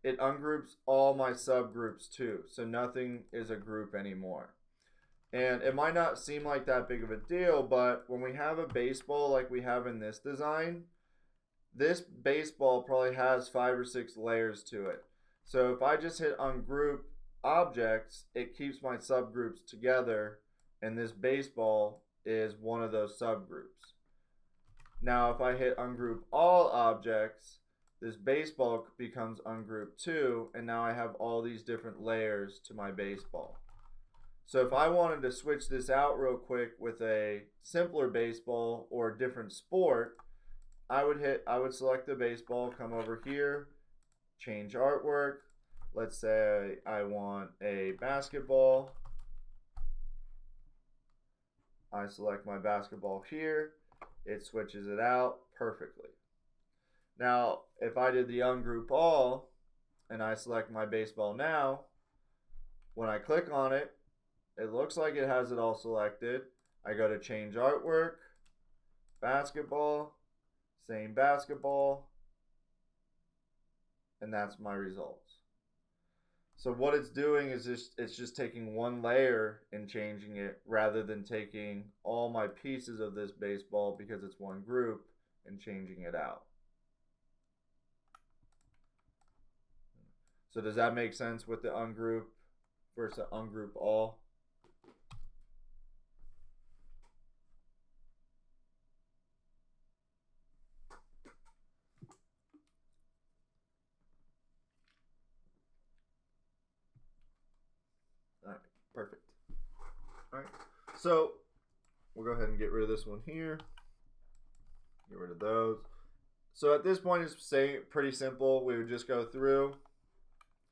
it ungroups all my subgroups too. So nothing is a group anymore. And it might not seem like that big of a deal, but when we have a baseball like we have in this design, this baseball probably has 5 or 6 layers to it. So if I just hit ungroup objects, it keeps my subgroups together, and this baseball is one of those subgroups. Now if I hit ungroup all objects, this baseball becomes ungroup too, and now I have all these different layers to my baseball. So if I wanted to switch this out real quick with a simpler baseball or a different sport, I would select the baseball, come over here, change artwork. Let's say I want a basketball. I select my basketball here. It switches it out perfectly. Now, if I did the ungroup all and I select my baseball now, when I click on it, it looks like it has it all selected. I go to change artwork, basketball, same basketball, and that's my results. So what it's doing is it's just taking one layer and changing it rather than taking all my pieces of this baseball because it's one group and changing it out. So does that make sense with the ungroup versus ungroup all? Alright, perfect. Alright, so we'll go ahead and get rid of this one here. Get rid of those. So at this point it's pretty simple. We would just go through.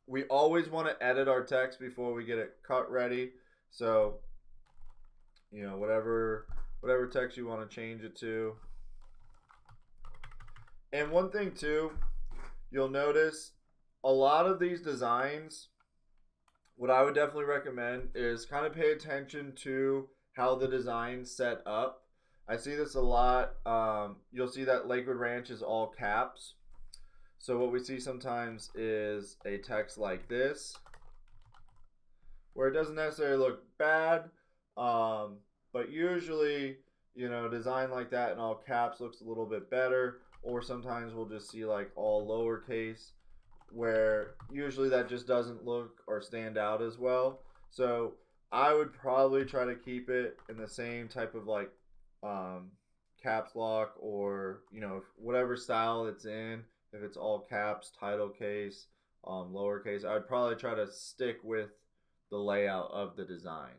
We always want to edit our text before we get it cut ready. So, you know, whatever text you want to change it to. And one thing too, you'll notice a lot of these designs, what I would definitely recommend is kind of pay attention to how the design's set up. I see this a lot. You'll see that Lakewood Ranch is all caps. So what we see sometimes is a text like this, where it doesn't necessarily look bad, but usually, you know, design like that in all caps looks a little bit better. Or sometimes we'll just see like all lowercase, where usually that just doesn't look or stand out as well. So I would probably try to keep it in the same type of like caps lock, or, you know, whatever style it's in. If it's all caps, title case, lowercase, I'd probably try to stick with the layout of the design.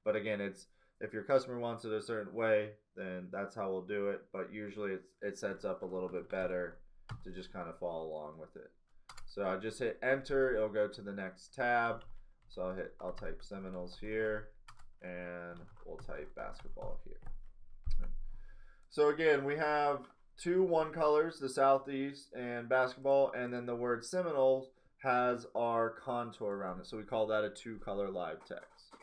But again, it's if your customer wants it a certain way, then that's how we'll do it. But usually it sets up a little bit better to just kind of follow along with it. So I just hit enter, it'll go to the next tab. So I'll type Seminoles here, and we'll type basketball here. So again, we have two one colors, the Southeast and basketball, and then the word Seminoles has our contour around it. So we call that a 2-color live text.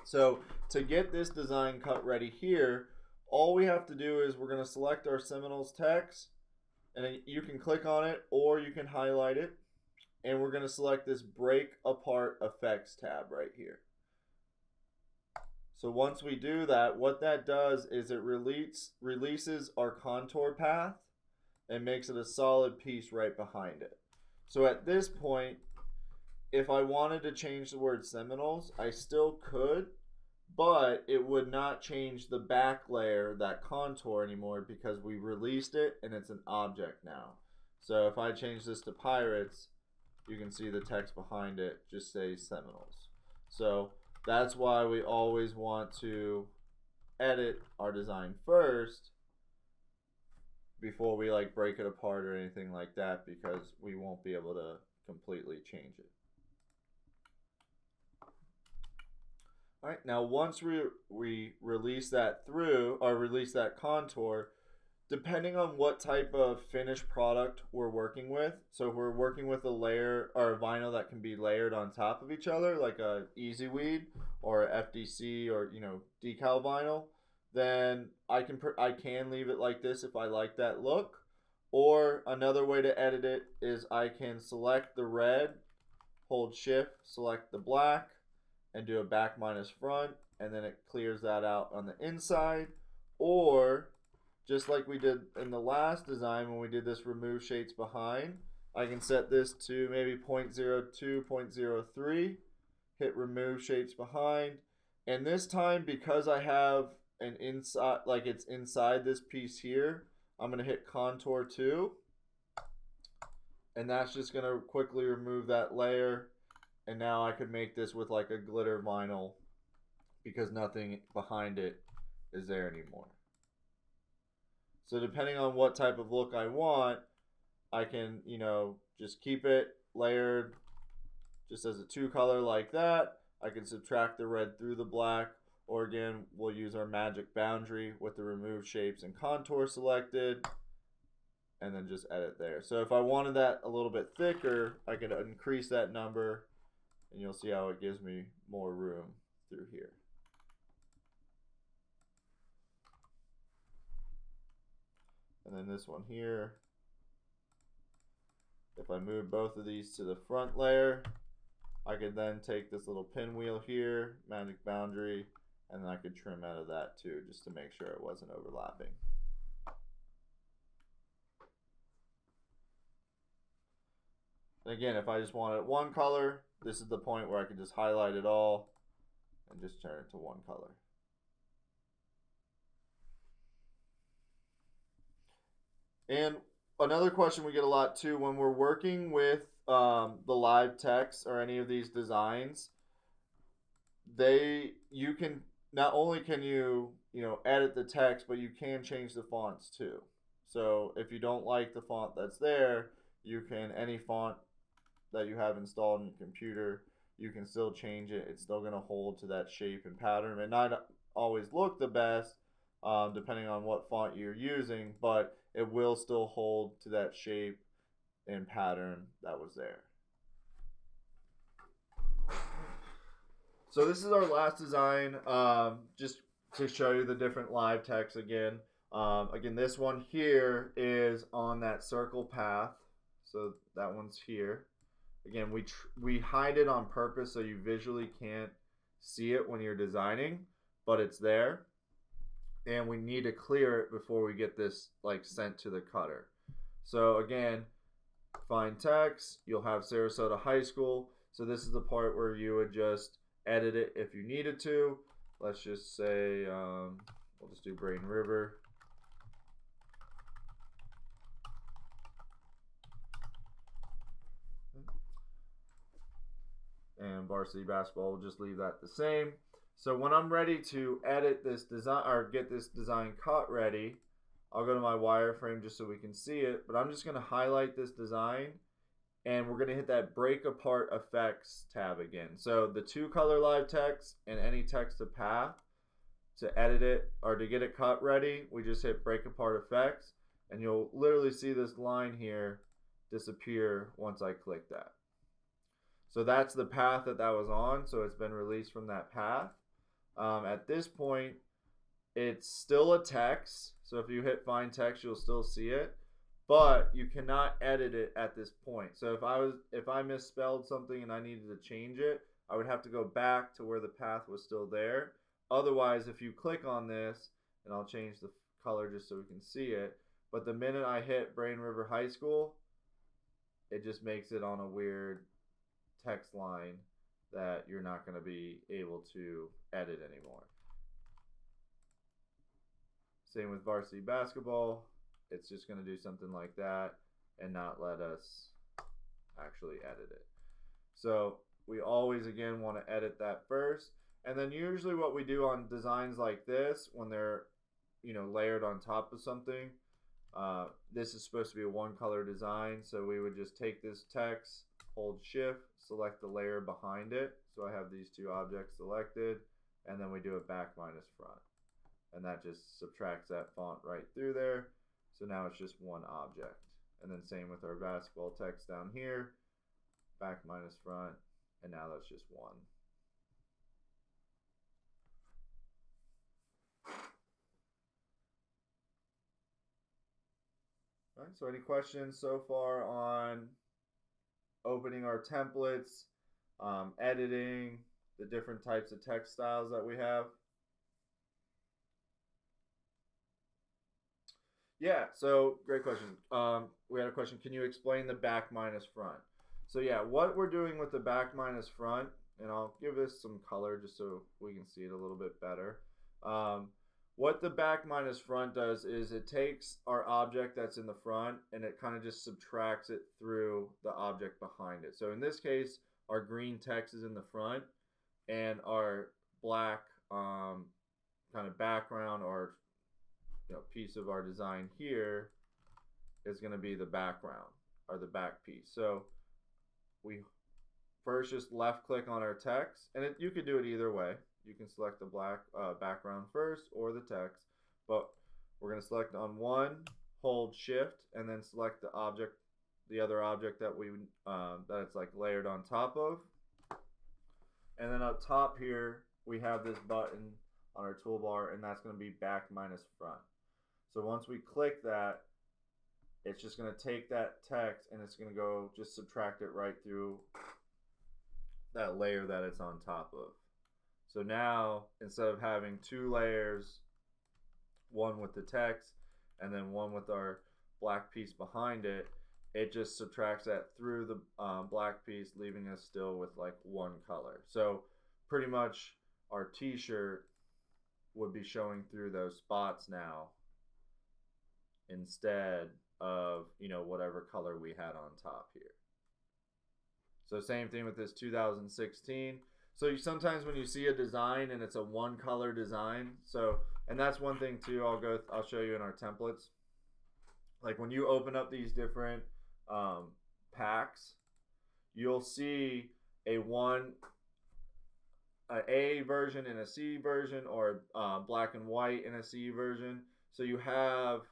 So to get this design cut ready here, all we have to do is we're going to select our Seminoles text, and you can click on it or you can highlight it, and we're going to select this break apart effects tab right here. So once we do that, what that does is it releases our contour path and makes it a solid piece right behind it. So at this point, if I wanted to change the word Seminoles, I still could, but it would not change the back layer, that contour, anymore, because we released it and it's an object now. So if I change this to Pirates, you can see the text behind it just says Seminoles. So that's why we always want to edit our design first before we like break it apart or anything like that, because we won't be able to completely change it. Alright, now once we release that through, or release that contour, depending on what type of finished product we're working with. So if we're working with a layer or a vinyl that can be layered on top of each other, like a Easy Weed or FDC or decal vinyl, then I can leave it like this if I like that look. Or another way to edit it is I can select the red, hold shift, select the black, and do a back minus front, and then it clears that out on the inside. Or just like we did in the last design when we did this remove shades behind, I can set this to maybe 0.02, 0.03, hit remove shapes behind, and this time because I have an inside, like it's inside this piece here, I'm gonna hit contour 2, and that's just gonna quickly remove that layer, and now I could make this with like a glitter vinyl because nothing behind it is there anymore. So depending on what type of look I want, I can, just keep it layered just as a 2-color like that. I can subtract the red through the black, or again, we'll use our magic boundary with the remove shapes and contour selected, and then just edit there. So if I wanted that a little bit thicker, I could increase that number, and you'll see how it gives me more room through here. And then this one here, if I move both of these to the front layer, I could then take this little pinwheel here, magic boundary, and then I could trim out of that too, just to make sure it wasn't overlapping. And again, if I just wanted one color, this is the point where I could just highlight it all and just turn it to one color. And another question we get a lot too when we're working with the live text or any of these designs, you can not only can you edit the text, but you can change the fonts too. So if you don't like the font that's there, you can, any font that you have installed in your computer, you can still change it. It's still going to hold to that shape and pattern. It might not always look the best depending on what font you're using, but it will still hold to that shape and pattern that was there. So this is our last design, just to show you the different live text again. Again, this one here is on that circle path, so that one's here. Again, we hide it on purpose so you visually can't see it when you're designing, but it's there. And we need to clear it before we get this sent to the cutter. So again, find text, you'll have Sarasota High School. So this is the part where you would just edit it if you needed to. Let's just say, we'll just do Brain River. And varsity basketball, we'll just leave that the same. So when I'm ready to edit this design or get this design cut ready, I'll go to my wireframe just so we can see it. But I'm just going to highlight this design, and we're going to hit that break apart effects tab again. So the 2-color live text and any text to path, to edit it or to get it cut ready, we just hit break apart effects, and you'll literally see this line here disappear once I click that. So that's the path that was on, so it's been released from that path. At this point, it's still a text, so if you hit find text, you'll still see it, but you cannot edit it at this point. So if I misspelled something and I needed to change it, I would have to go back to where the path was still there. Otherwise, if you click on this, and I'll change the color just so we can see it, but the minute I hit Brain River High School, it just makes it on a weird text line that you're not going to be able to edit anymore. Same with varsity basketball. It's just going to do something like that and not let us actually edit it. So we always, again, want to edit that first. And then usually what we do on designs like this, when they're layered on top of something, this is supposed to be a 1-color design, so we would just take this text, hold shift, select the layer behind it. So I have these 2 objects selected, and then we do a back minus front. And that just subtracts that font right through there. So now it's just one object. And then same with our basketball text down here, back minus front, and now that's just one. All right, so any questions so far on opening our templates, editing, the different types of text styles that we have? Yeah, so great question. We had a question, can you explain the back minus front? So yeah, what we're doing with the back minus front, and I'll give this some color just so we can see it a little bit better. What the back minus front does is it takes our object that's in the front and it kind of just subtracts it through the object behind it. So in this case, our green text is in the front and our black kind of background or piece of our design here is going to be the background or the back piece. So we first just left click on our text, and you could do it either way. You can select the black background first or the text, but we're going to select on one, hold shift, and then select the object, the other object that that it's like layered on top of. And then up top here we have this button on our toolbar, and that's going to be back minus front. So once we click that, it's just going to take that text and it's going to go just subtract it right through that layer that it's on top of. So now instead of having two layers, one with the text and then one with our black piece behind it, it just subtracts that through the black piece, leaving us still with like one color. So pretty much our t-shirt would be showing through those spots now instead of whatever color we had on top here. So same thing with this 2016. So sometimes when you see a design and it's a one color design, and that's one thing too, I'll show you in our templates. Like when you open up these different packs, you'll see a version and a C version, or black and white and a C version. So you have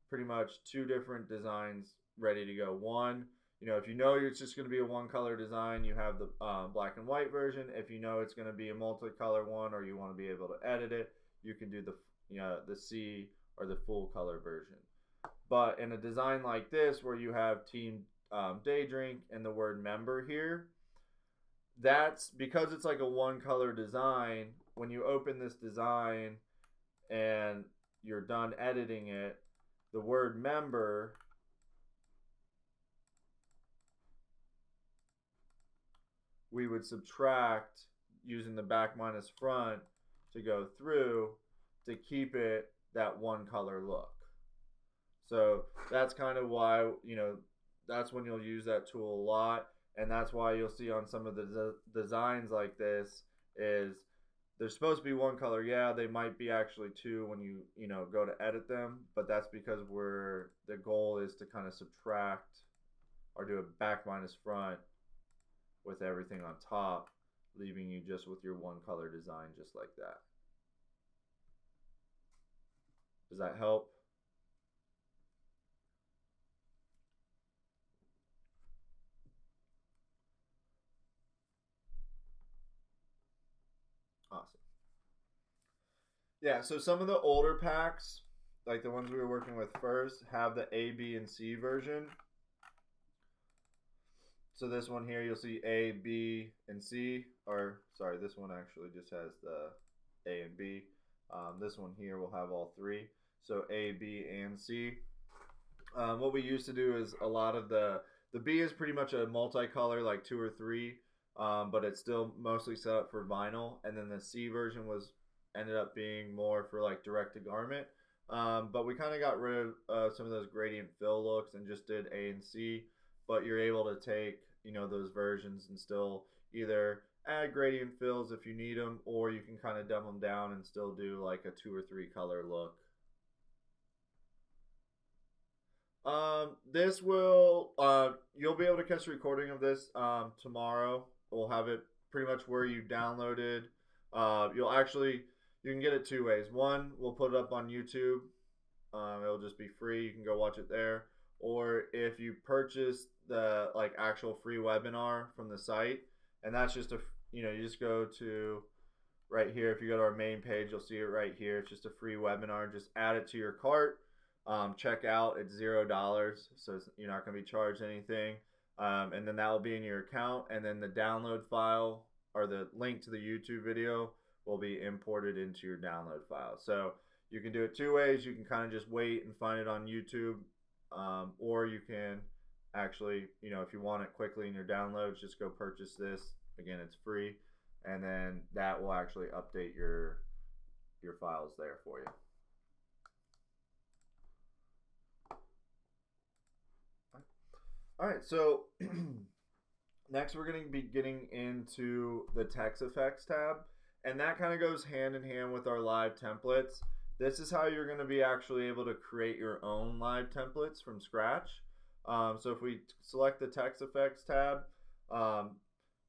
pretty much two different designs ready to go. One, if you know it's just going to be a one color design, you have the black and white version. If you know it's going to be a multicolor one, or you want to be able to edit it, you can do the C or the full color version. But in a design like this, where you have Team Day Drink and the word member here, that's because it's like a one color design. When you open this design and you're done editing it, the word member we would subtract using the back minus front to go through to keep it that one color look. So that's kind of why, that's when you'll use that tool a lot. And that's why you'll see on some of the designs like this is they're supposed to be one color. Yeah, they might be actually two when you go to edit them, but that's because the goal is to kind of subtract or do a back minus front with everything on top, leaving you just with your one color design just like that. Does that help? Awesome. Yeah, so some of the older packs, like the ones we were working with first, have the A, B, and C version. So this one here, you'll see A, B, and C, or sorry, this one actually just has the A and B. This one here will have all three, so A, B, and C. What we used to do is a lot of the B is pretty much a multicolor, like 2 or 3, but it's still mostly set up for vinyl, and then the C version ended up being more for like direct to garment. But we kind of got rid of some of those gradient fill looks and just did A and C. But you're able to take those versions and still either add gradient fills if you need them, or you can kind of dumb them down and still do like a 2 or 3 color look. This will you'll be able to catch a recording of this tomorrow. We'll have it pretty much where you downloaded. You can get it 2 ways. One, we'll put it up on YouTube, It'll just be free. You can go watch it there. Or if you purchase the like actual free webinar from the site, and that's just you just go to right here. If you go to our main page, you'll see it right here. It's just a free webinar. Just add it to your cart. Check out. It's $0, so you're not going to be charged anything. And then that will be in your account. And then the download file or the link to the YouTube video will be imported into your download file. So you can do it two ways. You can kind of just wait and find it on YouTube, or you can actually, if you want it quickly in your downloads, just go purchase this. Again, it's free, and then that will actually update your files there for you. All right, so next we're going to be getting into the text effects tab, and that kind of goes hand in hand with our live templates. This is how you're going to be actually able to create your own live templates from scratch. So if we select the text effects tab,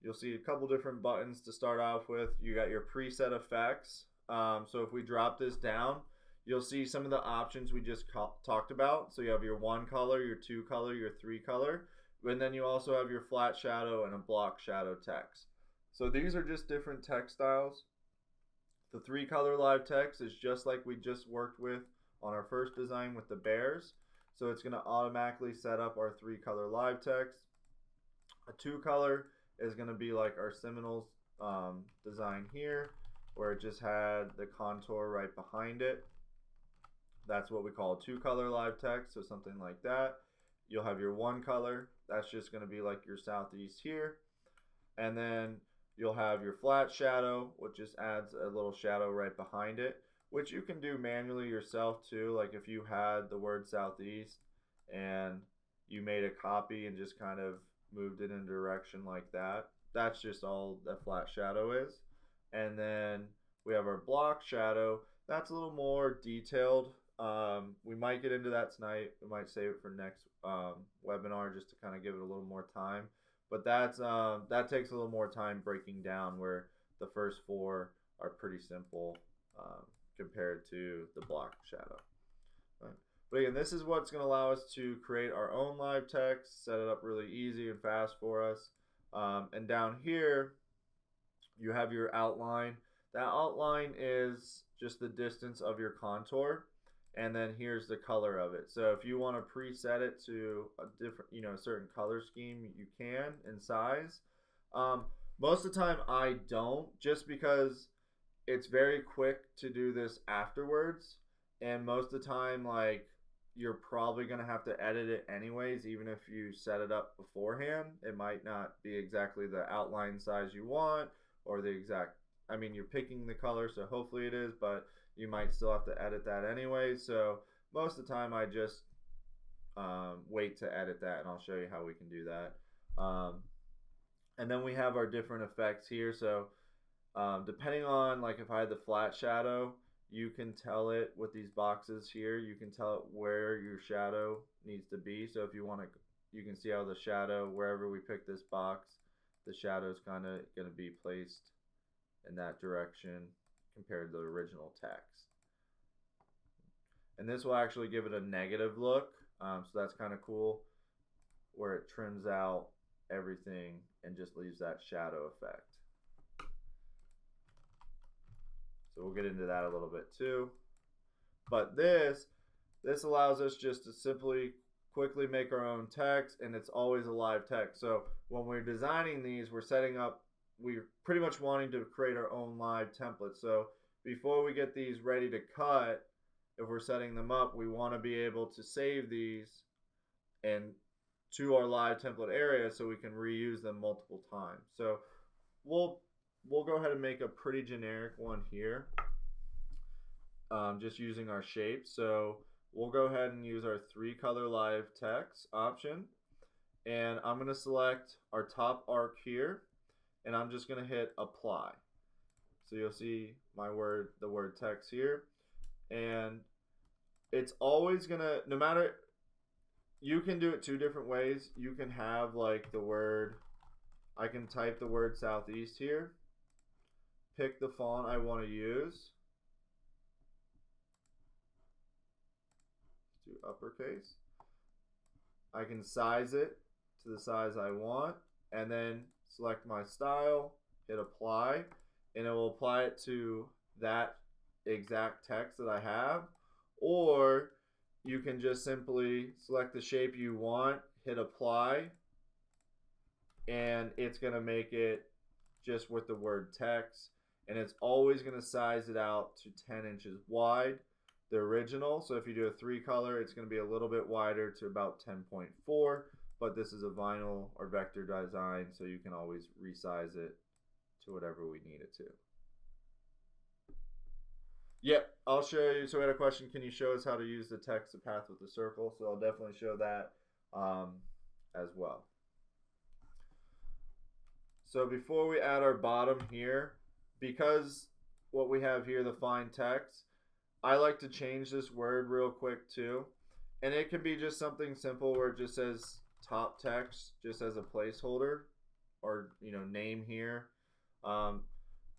you'll see a couple different buttons to start off with. You got your preset effects. So if we drop this down, you'll see some of the options we just talked about. So you have your 1 color, your 2 color, your 3 color, and then you also have your flat shadow and a block shadow text. So these are just different text styles. The 3 color live text is just like we just worked with on our first design with the bears. So it's going to automatically set up our 3 color live text. A 2 color is going to be like our Seminoles design here, where it just had the contour right behind it. That's what we call a 2 color live text, so something like that. You'll have your 1 color. That's just going to be like your southeast here. And then you'll have your flat shadow, which just adds a little shadow right behind it, which you can do manually yourself too. Like if you had the word southeast and you made a copy and just kind of moved it in a direction like that, that's just all the flat shadow is. And then we have our block shadow. That's a little more detailed. We might get into that tonight. We might save it for next webinar just to kind of give it a little more time. But that takes a little more time breaking down, where the first 4 are pretty simple compared to the block shadow. Right. But again, this is what's going to allow us to create our own live text, set it up really easy and fast for us. And down here, you have your outline. That outline is just the distance of your contour, and then here's the color of it. So if you want to preset it to a different, a certain color scheme, you can, in size. Most of the time I don't, just because it's very quick to do this afterwards, and most of the time, like, you're probably going to have to edit it anyways. Even if you set it up beforehand, it might not be exactly the outline size you want, or the exact, you're picking the color, so hopefully it is, but you might still have to edit that anyway. So most of the time I just wait to edit that, and I'll show you how we can do that. And then we have our different effects here. So depending on, like, if I had the flat shadow, you can tell it with these boxes here, you can tell it where your shadow needs to be. So if you want to, you can see how the shadow, wherever we pick this box, the shadow is kind of going to be placed in that direction compared to the original text. And this will actually give it a negative look, so that's kind of cool, where it trims out everything and just leaves that shadow effect. So we'll get into that a little bit too. But this allows us just to simply quickly make our own text, and it's always a live text. So when we're designing these, we're pretty much wanting to create our own live template. So before we get these ready to cut, if we're setting them up, we want to be able to save these and to our live template area so we can reuse them multiple times. So we'll go ahead and make a pretty generic one here, just using our shape. So we'll go ahead and use our 3 color live text option, and I'm going to select our top arc here, and I'm just going to hit apply. So you'll see the word text here, and it's always going to, no matter, you can do it 2 different ways. You can have like the word, I can type the word southeast here, pick the font I want to use, uppercase. I can size it to the size I want, and then select my style, hit apply, and it will apply it to that exact text that I have. Or you can just simply select the shape you want, hit apply, and it's going to make it just with the word text, and it's always going to size it out to 10 inches wide, the original. So if you do a 3-color, it's going to be a little bit wider to about 10.4, but this is a vinyl or vector design, so you can always resize it to whatever we need it to. Yep, I'll show you. So we had a question, can you show us how to use the text to path with the circle? So I'll definitely show that as well. So before we add our bottom here, because what we have here, the fine text, I like to change this word real quick too. And it can be just something simple where it just says top text, just as a placeholder, or name here.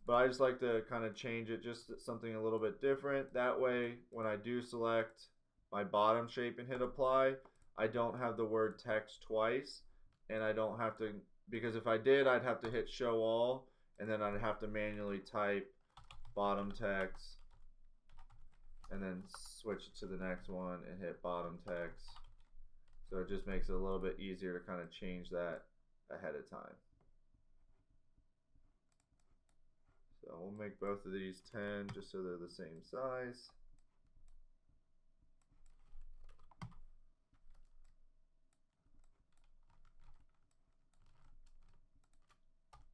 But I just like to kind of change it just to something a little bit different. That way, when I do select my bottom shape and hit apply, I don't have the word text twice, and I don't have to, because if I did, I'd have to hit show all, and then I'd have to manually type bottom text, and then switch it to the next one and hit bottom text. So it just makes it a little bit easier to kind of change that ahead of time. So we'll make both of these 10 just so they're the same size.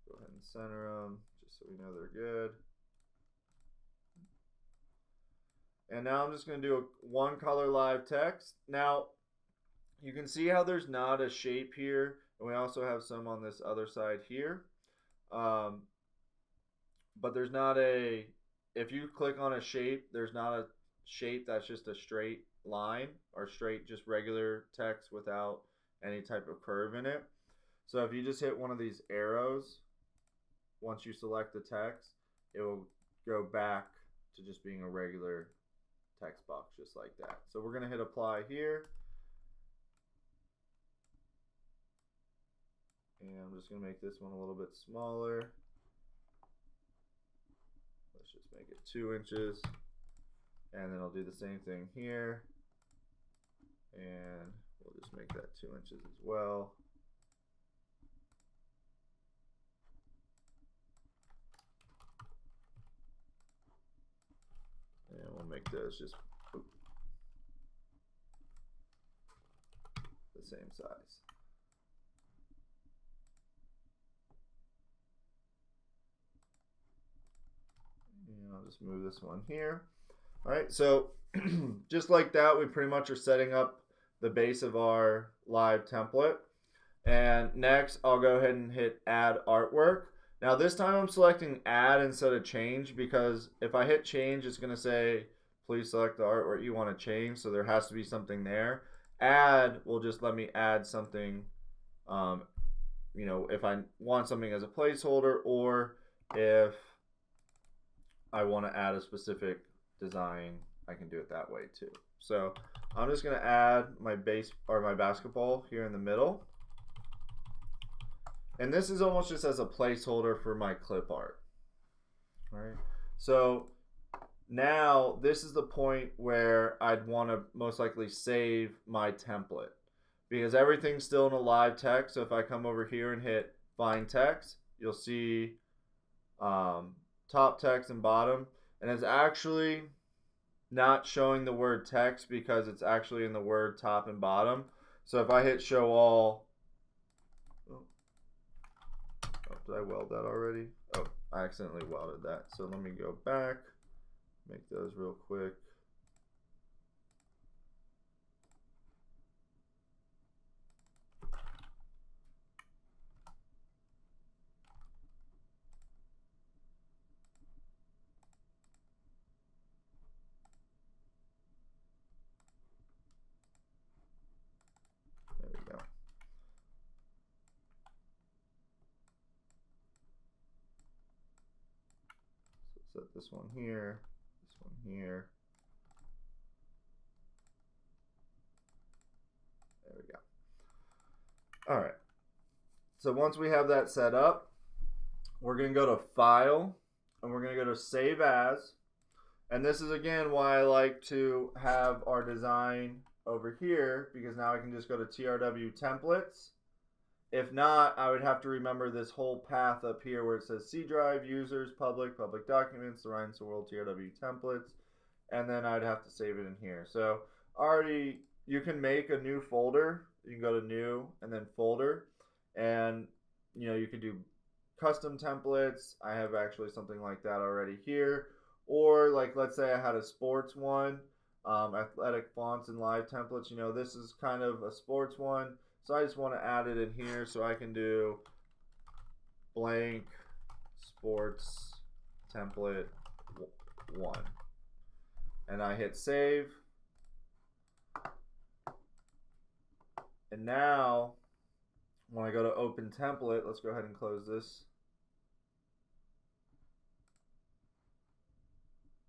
Go ahead and center them just so we know they're good. And now I'm just going to do a 1-color live text. Now you can see how there's not a shape here, and we also have some on this other side here. But there's not a, if you click on a shape, there's not a shape that's just a straight line or straight just regular text without any type of curve in it. So if you just hit one of these arrows, once you select the text, it will go back to just being a regular text box just like that. So we're going to hit apply here. And I'm just going to make this one a little bit smaller. Let's just make it 2 inches, and then I'll do the same thing here, and we'll just make that 2 inches as well. And we'll make those just the same size. And I'll just move this one here. All right, so just like that, we pretty much are setting up the base of our live template. And next, I'll go ahead and hit add artwork. Now this time I'm selecting add instead of change, because if I hit change, it's going to say, please select the artwork you want to change. So there has to be something there. Add will just let me add something, if I want something as a placeholder, or if I want to add a specific design, I can do it that way too. So I'm just going to add my base or my basketball here in the middle. And this is almost just as a placeholder for my clip art. All right. So now this is the point where I'd want to most likely save my template, because everything's still in a live text. So if I come over here and hit find text, you'll see top text and bottom, and it's actually not showing the word text because it's actually in the word top and bottom. So if I hit show all, did I weld that already? Oh, I accidentally welded that. So let me go back, make those real quick. There we go. So set this one here, All right. So once we have that set up, we're going to go to File, and we're going to go to Save As. And this is, again, why I like to have our design over here, because now I can just go to TRW Templates. If not, I would have to remember this whole path up here where it says C drive, users, public documents, the Rhines World TRW templates, and then I'd have to save it in here. So already you can make a new folder. You can go to new and then folder, and you could do custom templates. I have actually something like that already here. Or like, let's say I had a sports one, athletic fonts and live templates. This is kind of a sports one. So I just want to add it in here, so I can do blank sports template 1. And I hit save. And now, when I go to open template, let's go ahead and close this.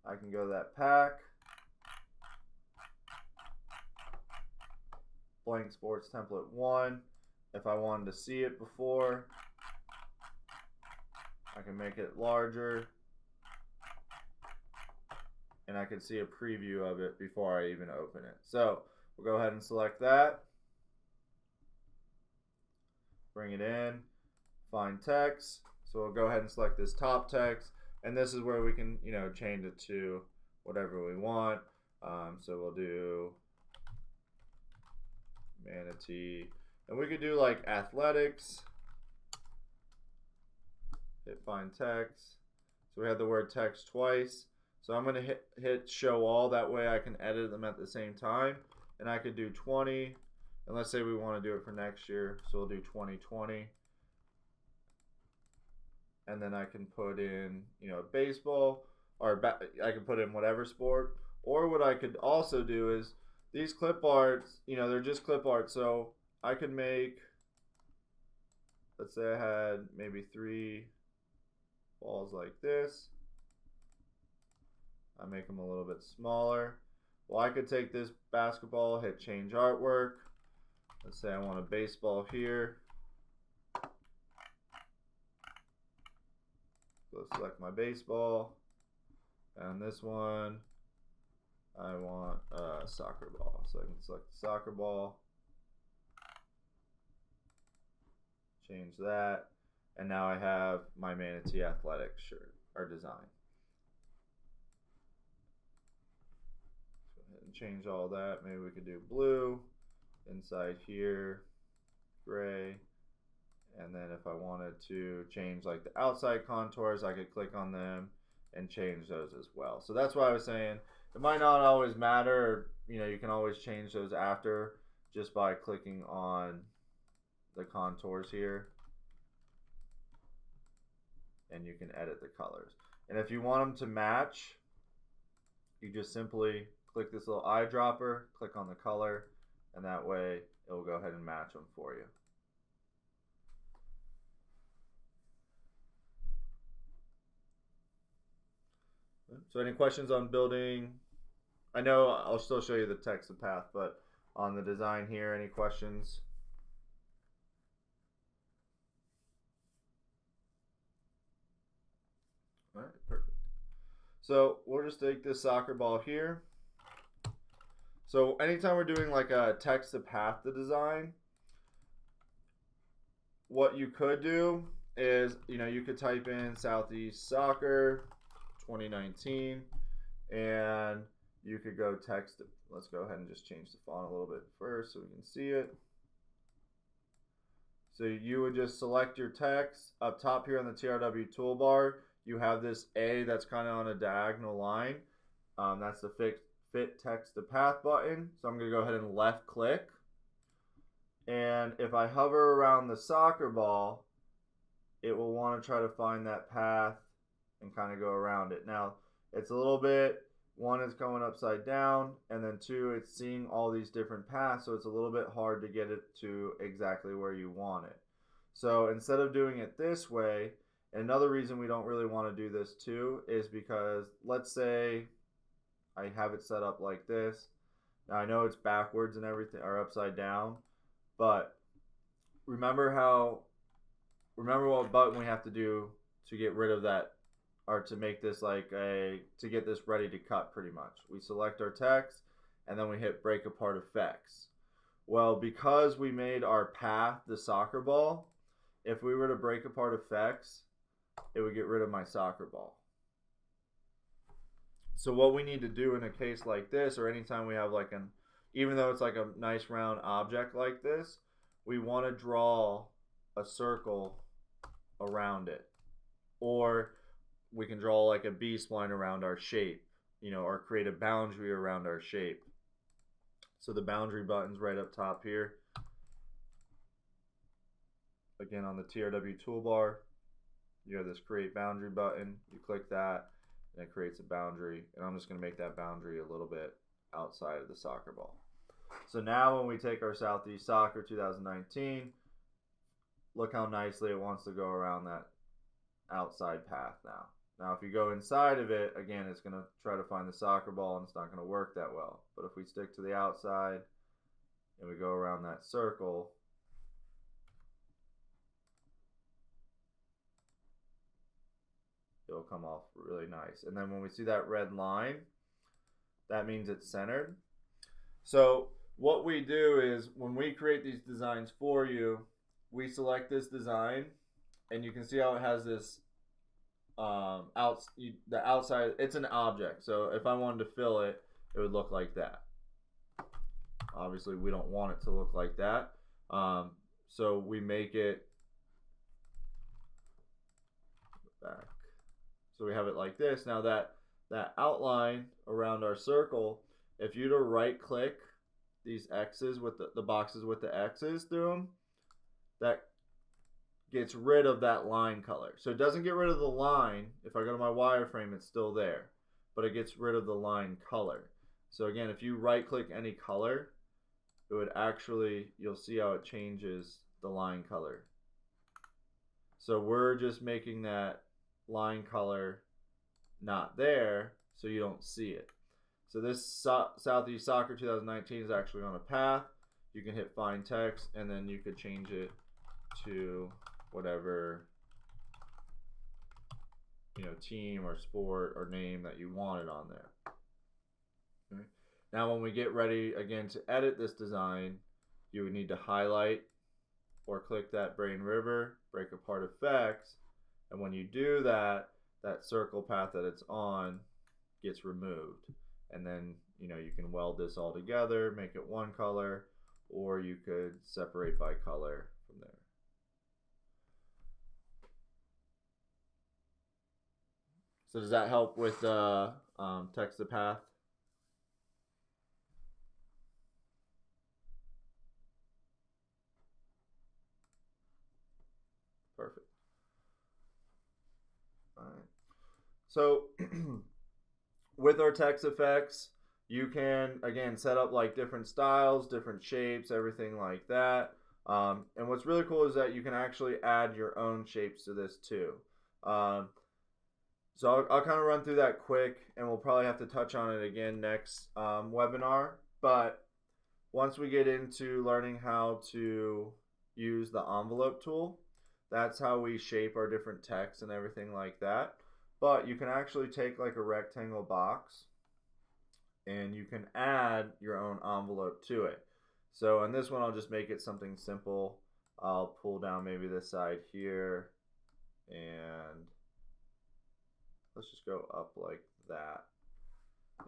I can go to that pack. Blank sports template 1. If I wanted to see it before, I can make it larger, and I can see a preview of it before I even open it. So we'll go ahead and select that, bring it in, find text. So we'll go ahead and select this top text, and this is where we can change it to whatever we want. So we'll do manatee, and we could do like athletics. Hit find text. So we have the word text twice. So I'm going to hit show all. That way I can edit them at the same time. And I could do 20. And let's say we want to do it for next year. So we'll do 2020. And then I can put in baseball, or I can put in whatever sport. Or what I could also do is these clip arts, they're just clip art. So I could make, let's say I had maybe 3 balls like this. I make them a little bit smaller. Well, I could take this basketball, hit change artwork. Let's say I want a baseball here. Go select my baseball. And this one, I want a soccer ball. So I can select the soccer ball. Change that. And now I have my Manatee Athletic shirt or design. Go ahead and change all that. Maybe we could do blue. Inside here, gray. And then if I wanted to change like the outside contours, I could click on them and change those as well. So that's why I was saying it might not always matter. You can always change those after just by clicking on the contours here. And you can edit the colors. And if you want them to match, you just simply click this little eyedropper, click on the color, and that way it will go ahead and match them for you. So any questions on building? I know I'll still show you the text and path, but on the design here, any questions? All right, perfect. So we'll just take this soccer ball here. So anytime we're doing like a text to path to design, what you could do is, you could type in Southeast Soccer 2019, and you could go text. Let's go ahead and just change the font a little bit first so we can see it. So you would just select your text up top here on the TRW toolbar. You have this A that's kind of on a diagonal line. That's the fit text to path button. So I'm going to go ahead and left click. And if I hover around the soccer ball, it will want to try to find that path and kind of go around it. Now, it's a little bit, one is going upside down, and then 2, it's seeing all these different paths, so it's a little bit hard to get it to exactly where you want it. So instead of doing it this way, another reason we don't really want to do this too is because let's say I have it set up like this. Now I know it's backwards and everything, or upside down, but remember what button we have to do to get rid of that, or to make this to get this ready to cut pretty much. We select our text and then we hit break apart effects. Well, because we made our path the soccer ball, if we were to break apart effects, it would get rid of my soccer ball. So what we need to do in a case like this, or anytime we have even though it's like a nice round object like this, we want to draw a circle around it. Or we can draw like a B-spline around our shape, or create a boundary around our shape. So the boundary button's right up top here. Again, on the TRW toolbar, you have this create boundary button. You click that, and it creates a boundary. And I'm just going to make that boundary a little bit outside of the soccer ball. So now when we take our Southeast Soccer 2019, look how nicely it wants to go around that outside path now. Now if you go inside of it, again, it's going to try to find the soccer ball, and it's not going to work that well. But if we stick to the outside and we go around that circle, it'll come off really nice. And then when we see that red line, that means it's centered. So what we do is, when we create these designs for you, we select this design, and you can see how it has this the outside. It's an object, so if I wanted to fill it, it would look like that. Obviously we don't want it to look like that, so we make it back. So we have it like this. Now that outline around our circle, if you to right click these X's with the boxes with the X's through them, that gets rid of that line color. So it doesn't get rid of the line. If I go to my wireframe, it's still there, but it gets rid of the line color. So again, if you right click any color, it would actually, you'll see how it changes the line color. So we're just making that line color not there so you don't see it. So this Southeast Soccer 2019 is actually on a path. You can hit find text, and then you could change it to whatever team or sport or name that you wanted on there. Okay. Now when we get ready again to edit this design, you would need to highlight or click that Brain River, break apart effects, and when you do that, that circle path that it's on gets removed. And then you can weld this all together, make it one color, or you could separate by color from there. So does that help with text to path? Perfect. All right. So with our text effects, you can again set up like different styles, different shapes, everything like that. And what's really cool is that you can actually add your own shapes to this too. So I'll kind of run through that quick, and we'll probably have to touch on it again next webinar. But once we get into learning how to use the envelope tool, that's how we shape our different text and everything like that. But you can actually take like a rectangle box, and you can add your own envelope to it. So in this one, I'll just make it something simple. I'll pull down maybe this side here, and let's just go up like that,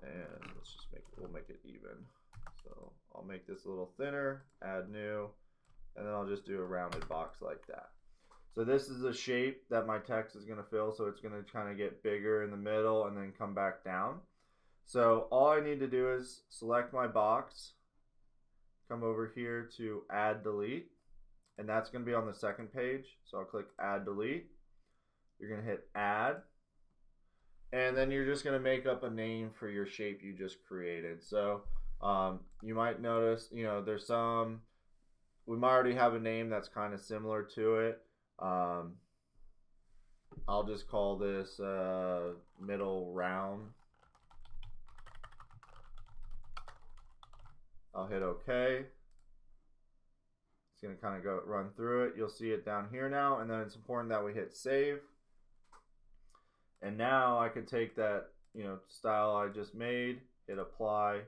and let's just we'll make it even. So I'll make this a little thinner, add new, and then I'll just do a rounded box like that. So this is the shape that my text is going to fill, so it's going to kind of get bigger in the middle and then come back down. So all I need to do is select my box, come over here to add delete, and that's going to be on the second page. So I'll click add delete. You're going to hit add, and then you're just going to make up a name for your shape you just created. So you might notice, there's some, we might already have a name that's kind of similar to it. I'll just call this middle round. I'll hit OK. It's going to kind of go run through it. You'll see it down here now, and then it's important that we hit save. And now I could take that, you know, style I just made, hit apply,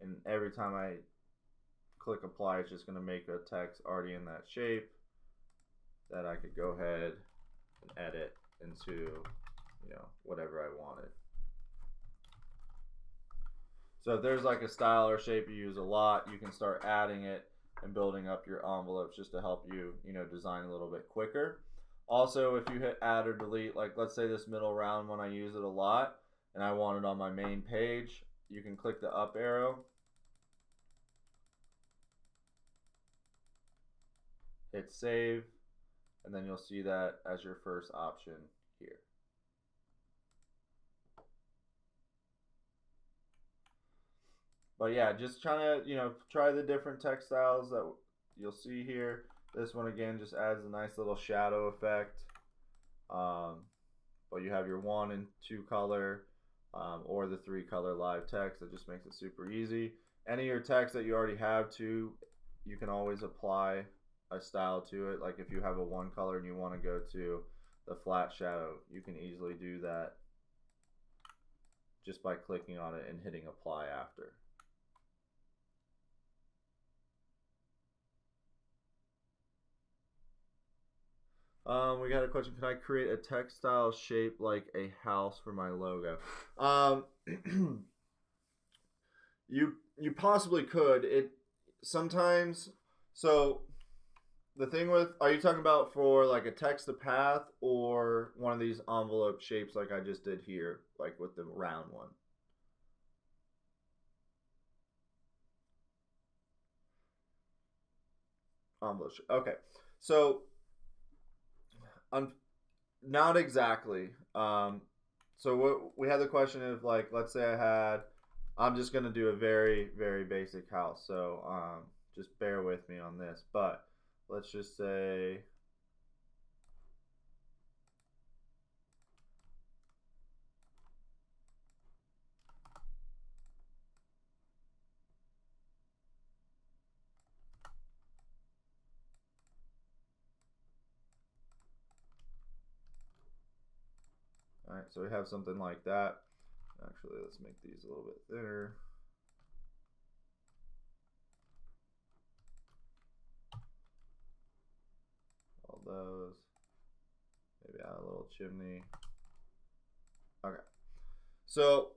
and every time I click apply, it's just going to make a text already in that shape that I could go ahead and edit into, you know, whatever I wanted. So if there's like a style or shape you use a lot, you can start adding it and building up your envelopes just to help you, you know, design a little bit quicker. Also, if you hit add or delete, like let's say this middle round one I use it a lot and I want it on my main page, you can click the up arrow, hit save, and then you'll see that as your first option here. But yeah, just trying to, you know, try the different textiles that you'll see here. This one again just adds a nice little shadow effect. But you have your 1 and 2 color or the 3 color live text. That just makes it super easy. Any of your text that you already have too, you can always apply a style to it. Like if you have a 1 color and you want to go to the flat shadow, you can easily do that just by clicking on it and hitting apply after. We got a question. Can I create a textile shape like a house for my logo? You possibly could. It sometimes. So the thing with, are you talking about for like a text to path or one of these envelope shapes like I just did here, like with the round one? Envelope. Okay. So not exactly. So what we had the question of like, let's say I'm just gonna do a very, very basic house. So just bear with me on this. But let's just say all right, so we have something like that. Actually, let's make these a little bit thinner. All those. Maybe add a little chimney. Okay. So,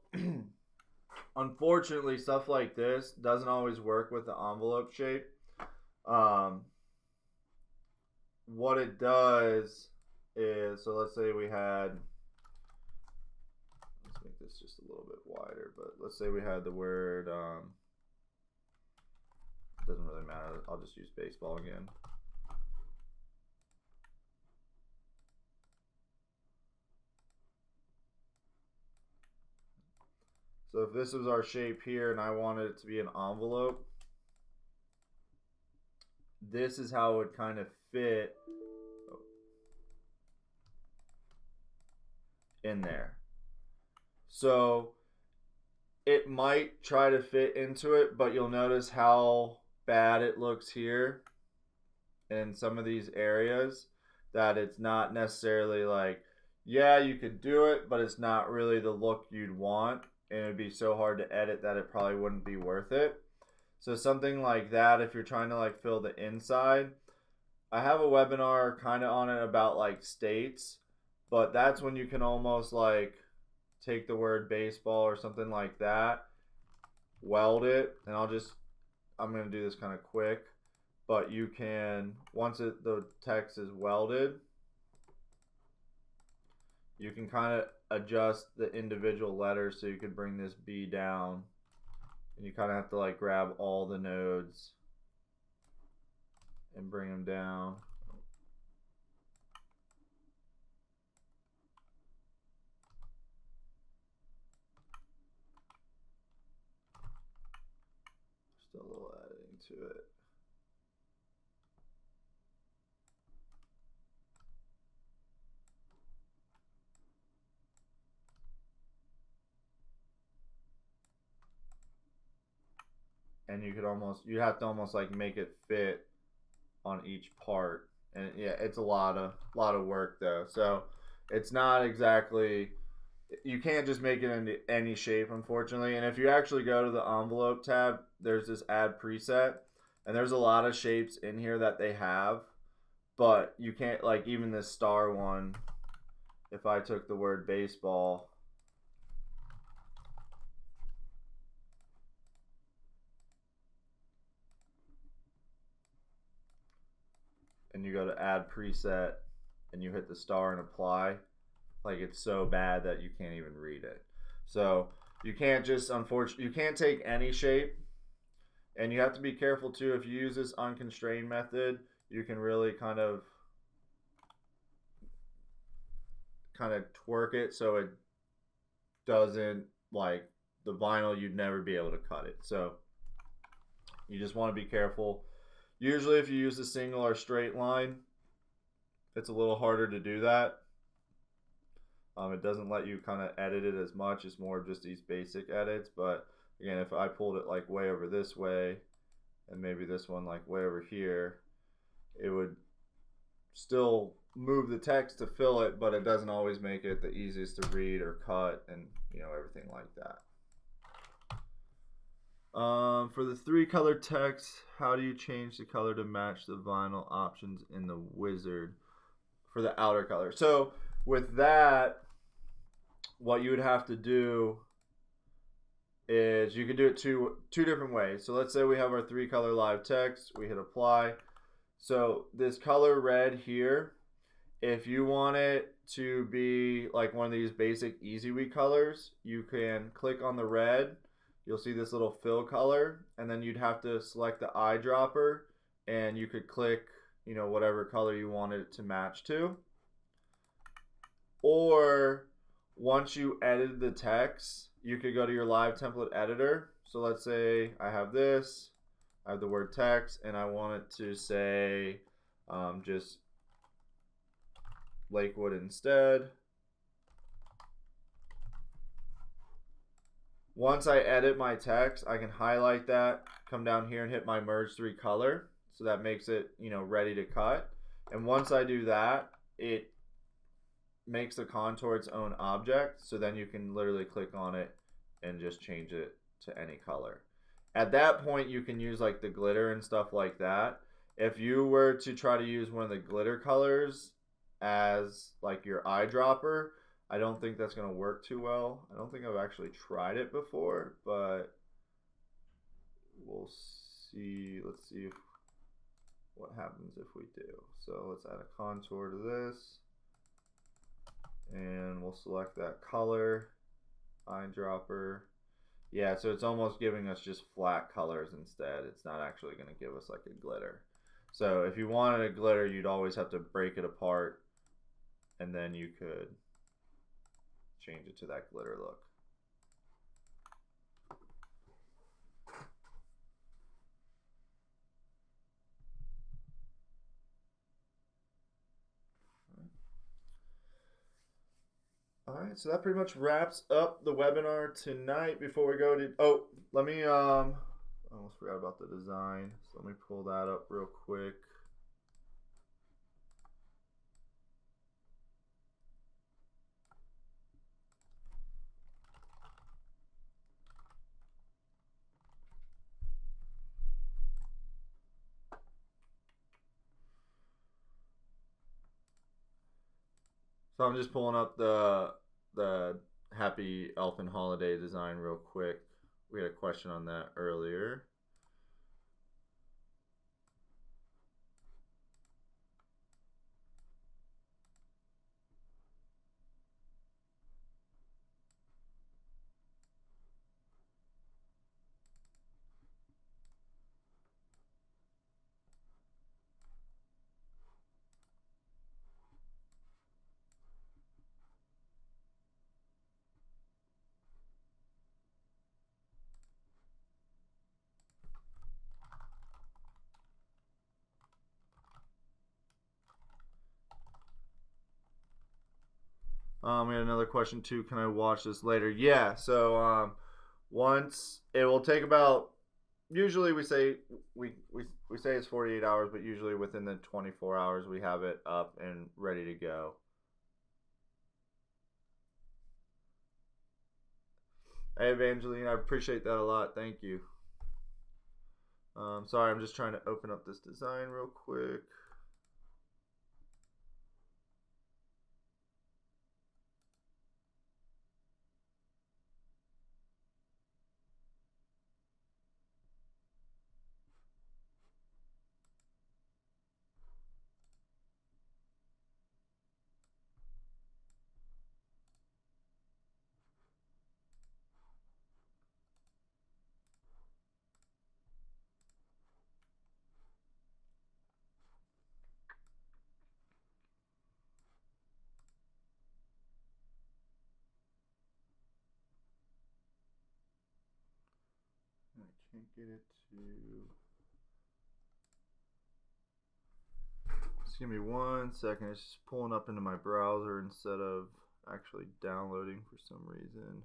unfortunately, stuff like this doesn't always work with the envelope shape. What it does is, so let's say we had, let's make this just a little bit wider, but let's say we had the word, doesn't really matter, I'll just use baseball again. So if this was our shape here and I wanted it to be an envelope, this is how it would kind of fit in there. So it might try to fit into it, but you'll notice how bad it looks here in some of these areas, that it's not necessarily like, yeah, you could do it, but it's not really the look you'd want, and it'd be so hard to edit that it probably wouldn't be worth it. So something like that, if you're trying to like fill the inside, I have a webinar kind of on it about like states, but that's when you can almost like take the word baseball or something like that, weld it, and I'm going to do this kind of quick, but you can, once the text is welded, you can kind of adjust the individual letters, so you could bring this B down, and you kind of have to like grab all the nodes and bring them down. Still a little editing to it. And you have to almost like make it fit on each part. And yeah, it's a lot of work though. So it's not exactly, you can't just make it into any shape, unfortunately. And if you actually go to the envelope tab, there's this add preset, and there's a lot of shapes in here that they have, but you can't, like even this star one, if I took the word baseball and you go to add preset and you hit the star and apply, like it's so bad that you can't even read it. So you can't just, unfortunately, you can't take any shape, and you have to be careful too. If you use this unconstrained method, you can really kind of twerk it so it doesn't, like the vinyl, you'd never be able to cut it. So you just want to be careful. Usually if you use a single or straight line, it's a little harder to do that. It doesn't let you kind of edit it as much. It's more just these basic edits. But again, if I pulled it like way over this way and maybe this one like way over here, it would still move the text to fill it, but it doesn't always make it the easiest to read or cut, and everything like that. For the 3-color text, how do you change the color to match the vinyl options in the wizard for the outer color? So with that, what you would have to do is you can do it two different ways. So let's say we have our 3-color live text, we hit apply. So this color red here, if you want it to be like one of these basic EasyWeek colors, you can click on the red. You'll see this little fill color, and then you'd have to select the eyedropper, and you could click, whatever color you wanted it to match to. Or once you edited the text, you could go to your live template editor. So let's say I have this, I have the word text, and I want it to say just Lakewood instead. Once I edit my text, I can highlight that, come down here and hit my merge 3 color. So that makes it, ready to cut. And once I do that, it makes the contour its own object. So then you can literally click on it and just change it to any color. At that point, you can use like the glitter and stuff like that. If you were to try to use one of the glitter colors as like your eyedropper, I don't think that's going to work too well. I don't think I've actually tried it before, but we'll see. Let's see what happens if we do. So let's add a contour to this, and we'll select that color, eyedropper. Yeah, so it's almost giving us just flat colors instead. It's not actually going to give us like a glitter. So if you wanted a glitter, you'd always have to break it apart, and then you could change it to that glitter look. All right, so that pretty much wraps up the webinar tonight. Before we go to, let me, I almost forgot about the design. So let me pull that up real quick. So I'm just pulling up the Happy Elfin Holiday design real quick. We had a question on that earlier. We had another question too. Can I watch this later? Yeah. So once, it will take about usually we say we say it's 48 hours, but usually within the 24 hours we have it up and ready to go. Hey Evangeline, I appreciate that a lot. Thank you. Sorry, I'm just trying to open up this design real quick. I can't get it to. Just give me 1 second. It's just pulling up into my browser instead of actually downloading for some reason.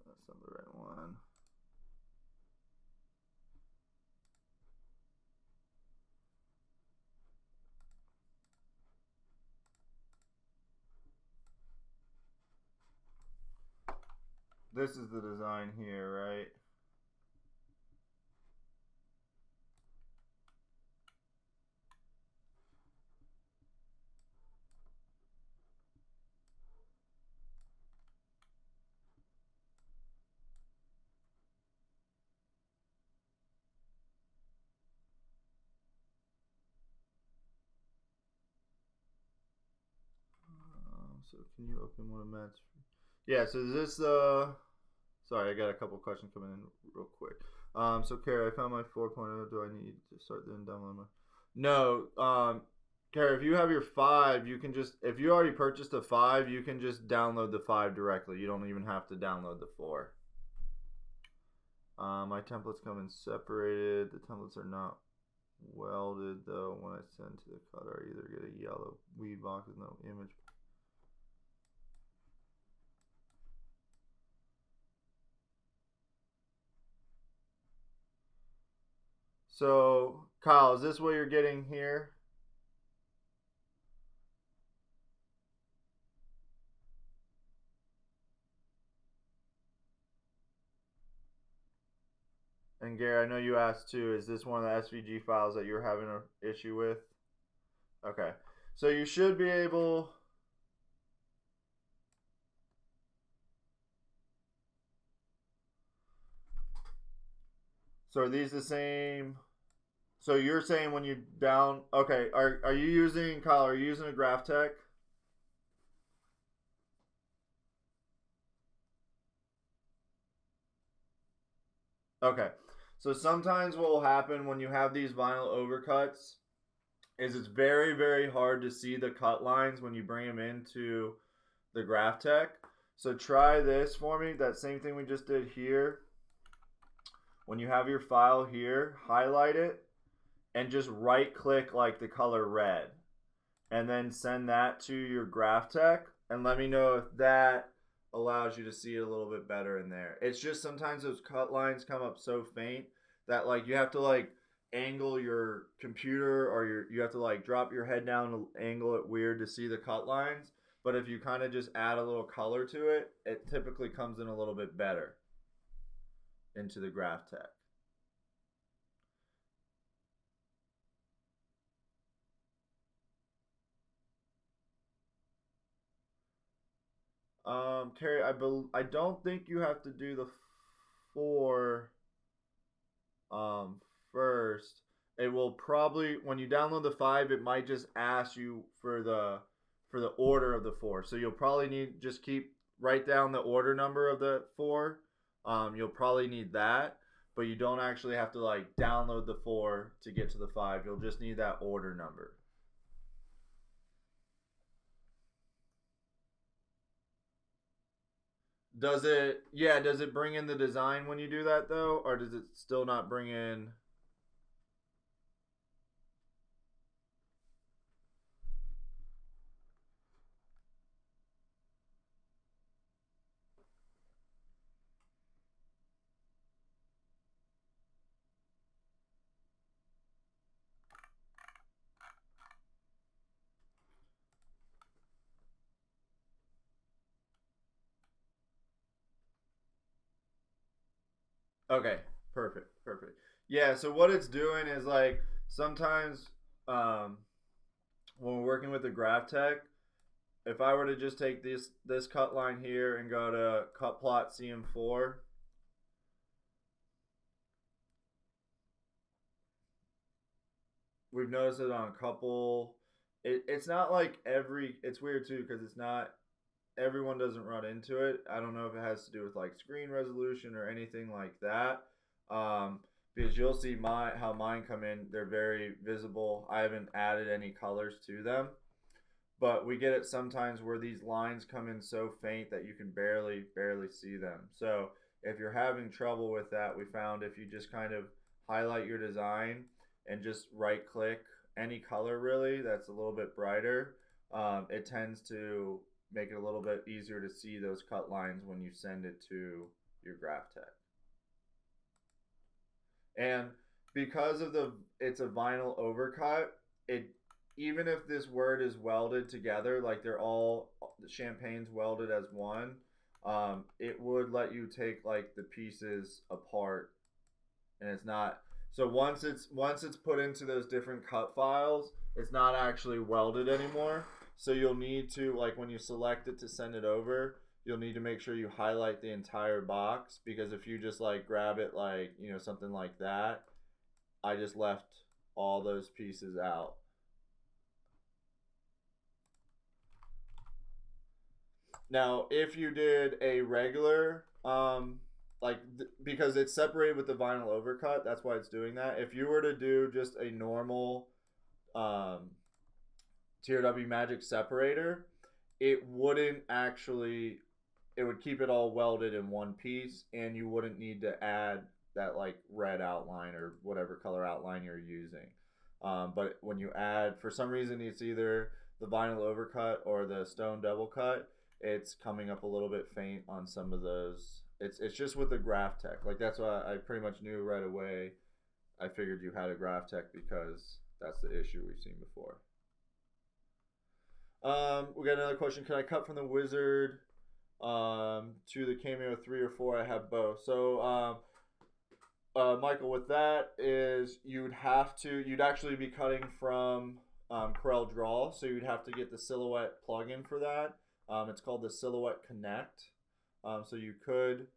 That's not the right one. This is the design here, right? So can you open one of Matt's? Yeah. So this sorry, I got a couple questions coming in real quick. So Kara, I found my 4.0. Do I need to start then download my? No. Kara, if you have your 5, you can just, if you already purchased a 5, you can just download the 5 directly. You don't even have to download the 4. My templates come in separated. The templates are not welded though. When I send to the cutter, I either get a yellow weed box with no image. So, Kyle, is this what you're getting here? And Gary, I know you asked too, is this one of the SVG files that you're having an issue with? Okay. So you should be able... So are these the same? So you're saying when you down... Okay, are you using, Kyle, are you using a GraphTech? Okay. So sometimes what will happen when you have these vinyl overcuts is it's very, very hard to see the cut lines when you bring them into the GraphTech. So try this for me, that same thing we just did here. When you have your file here, highlight it and just right click like the color red. And then send that to your GraphTech and let me know if that allows you to see it a little bit better in there. It's just sometimes those cut lines come up so faint that like you have to like angle your computer or you have to like drop your head down and angle it weird to see the cut lines. But if you kind of just add a little color to it, it typically comes in a little bit better into the GraphTech. Carrie, I don't think you have to do the 4 first. it will probably, when you download the 5, it might just ask you for the order of the 4. So you'll probably need, just write down the order number of the 4. You'll probably need that, but you don't actually have to like download the 4 to get to the 5. You'll just need that order number. Does it bring in the design when you do that though, or does it still not bring in? Okay, perfect. Yeah, so what it's doing is like sometimes um, when we're working with the graph tech, if I were to just take this cut line here and go to cut plot CM4, we've noticed it on a couple. It's not like it's weird too because it's not, everyone doesn't run into it. I don't know if it has to do with like screen resolution or anything like that. Because you'll see how mine come in. They're very visible. I haven't added any colors to them. But we get it sometimes where these lines come in so faint that you can barely see them. So if you're having trouble with that, we found if you just kind of highlight your design and just right click any color really that's a little bit brighter, it tends to make it a little bit easier to see those cut lines when you send it to your graph tech. And because of it's a vinyl overcut, it, even if this word is welded together, like they're all, the champagne's welded as one, it would let you take like the pieces apart, and it's not. So once it's put into those different cut files, it's not actually welded anymore. So you'll need to, like when you select it to send it over, you'll need to make sure you highlight the entire box, because if you just like grab it like, something like that, I just left all those pieces out. Now, if you did a regular, because it's separated with the vinyl overcut, that's why it's doing that. If you were to do just a normal TRW Magic separator, it wouldn't actually, it would keep it all welded in one piece, and you wouldn't need to add that like red outline or whatever color outline you're using. But when you add, for some reason, it's either the vinyl overcut or the stone double cut, it's coming up a little bit faint on some of those. It's just with the graph tech. Like that's why I pretty much knew right away. I figured you had a graph tech because that's the issue we've seen before. We got another question. Can I cut from the wizard to the Cameo 3 or 4? I have both. So Michael, with that is you'd actually be cutting from Corel Draw, so you'd have to get the Silhouette plugin for that. It's called the Silhouette Connect. So you could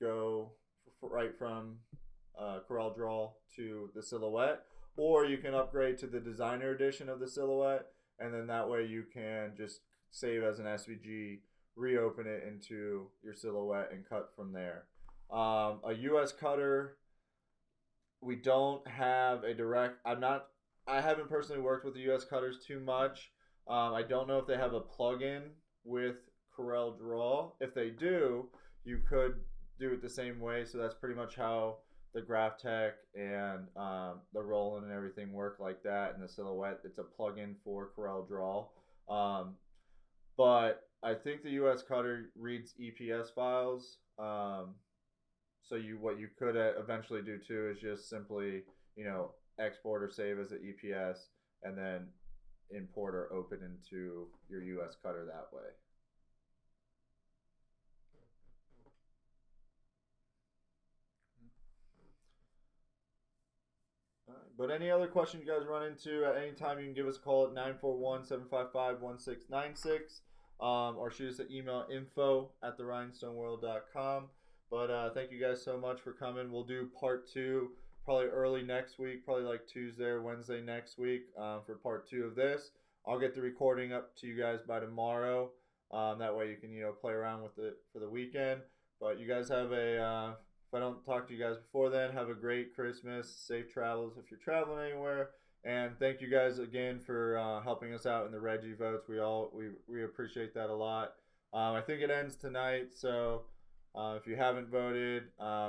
go right from Corel Draw to the Silhouette, or you can upgrade to the Designer Edition of the Silhouette, and then that way you can just save as an SVG, reopen it into your Silhouette, and cut from there. A US cutter, we don't have a direct. I haven't personally worked with the US cutters too much. I don't know if they have a plugin with Corel Draw. If they do, you could do it the same way. So that's pretty much how the graph tech and the Roland and everything work like that. And the Silhouette, it's a plugin for Corel Draw. But I think the US cutter reads EPS files. So what you could eventually do too is just simply, export or save as an EPS, and then import or open into your US cutter that way. But any other questions you guys run into at any time, you can give us a call at 941-755-1696, or shoot us an email, info@therhinestoneworld.com. But thank you guys so much for coming. We'll do part 2 probably early next week, probably like Tuesday or Wednesday next week for part 2 of this. I'll get the recording up to you guys by tomorrow. That way you can play around with it for the weekend. But you guys have a if I don't talk to you guys before then, have a great Christmas, safe travels if you're traveling anywhere, and thank you guys again for helping us out in the Reggie votes. We appreciate that a lot. I think it ends tonight, so if you haven't voted,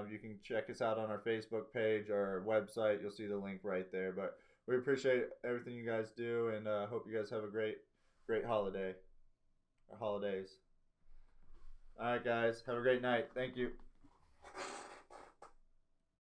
you can check us out on our Facebook page or website. You'll see the link right there. But we appreciate everything you guys do, and hope you guys have a great holidays. All right, guys, have a great night. Thank you.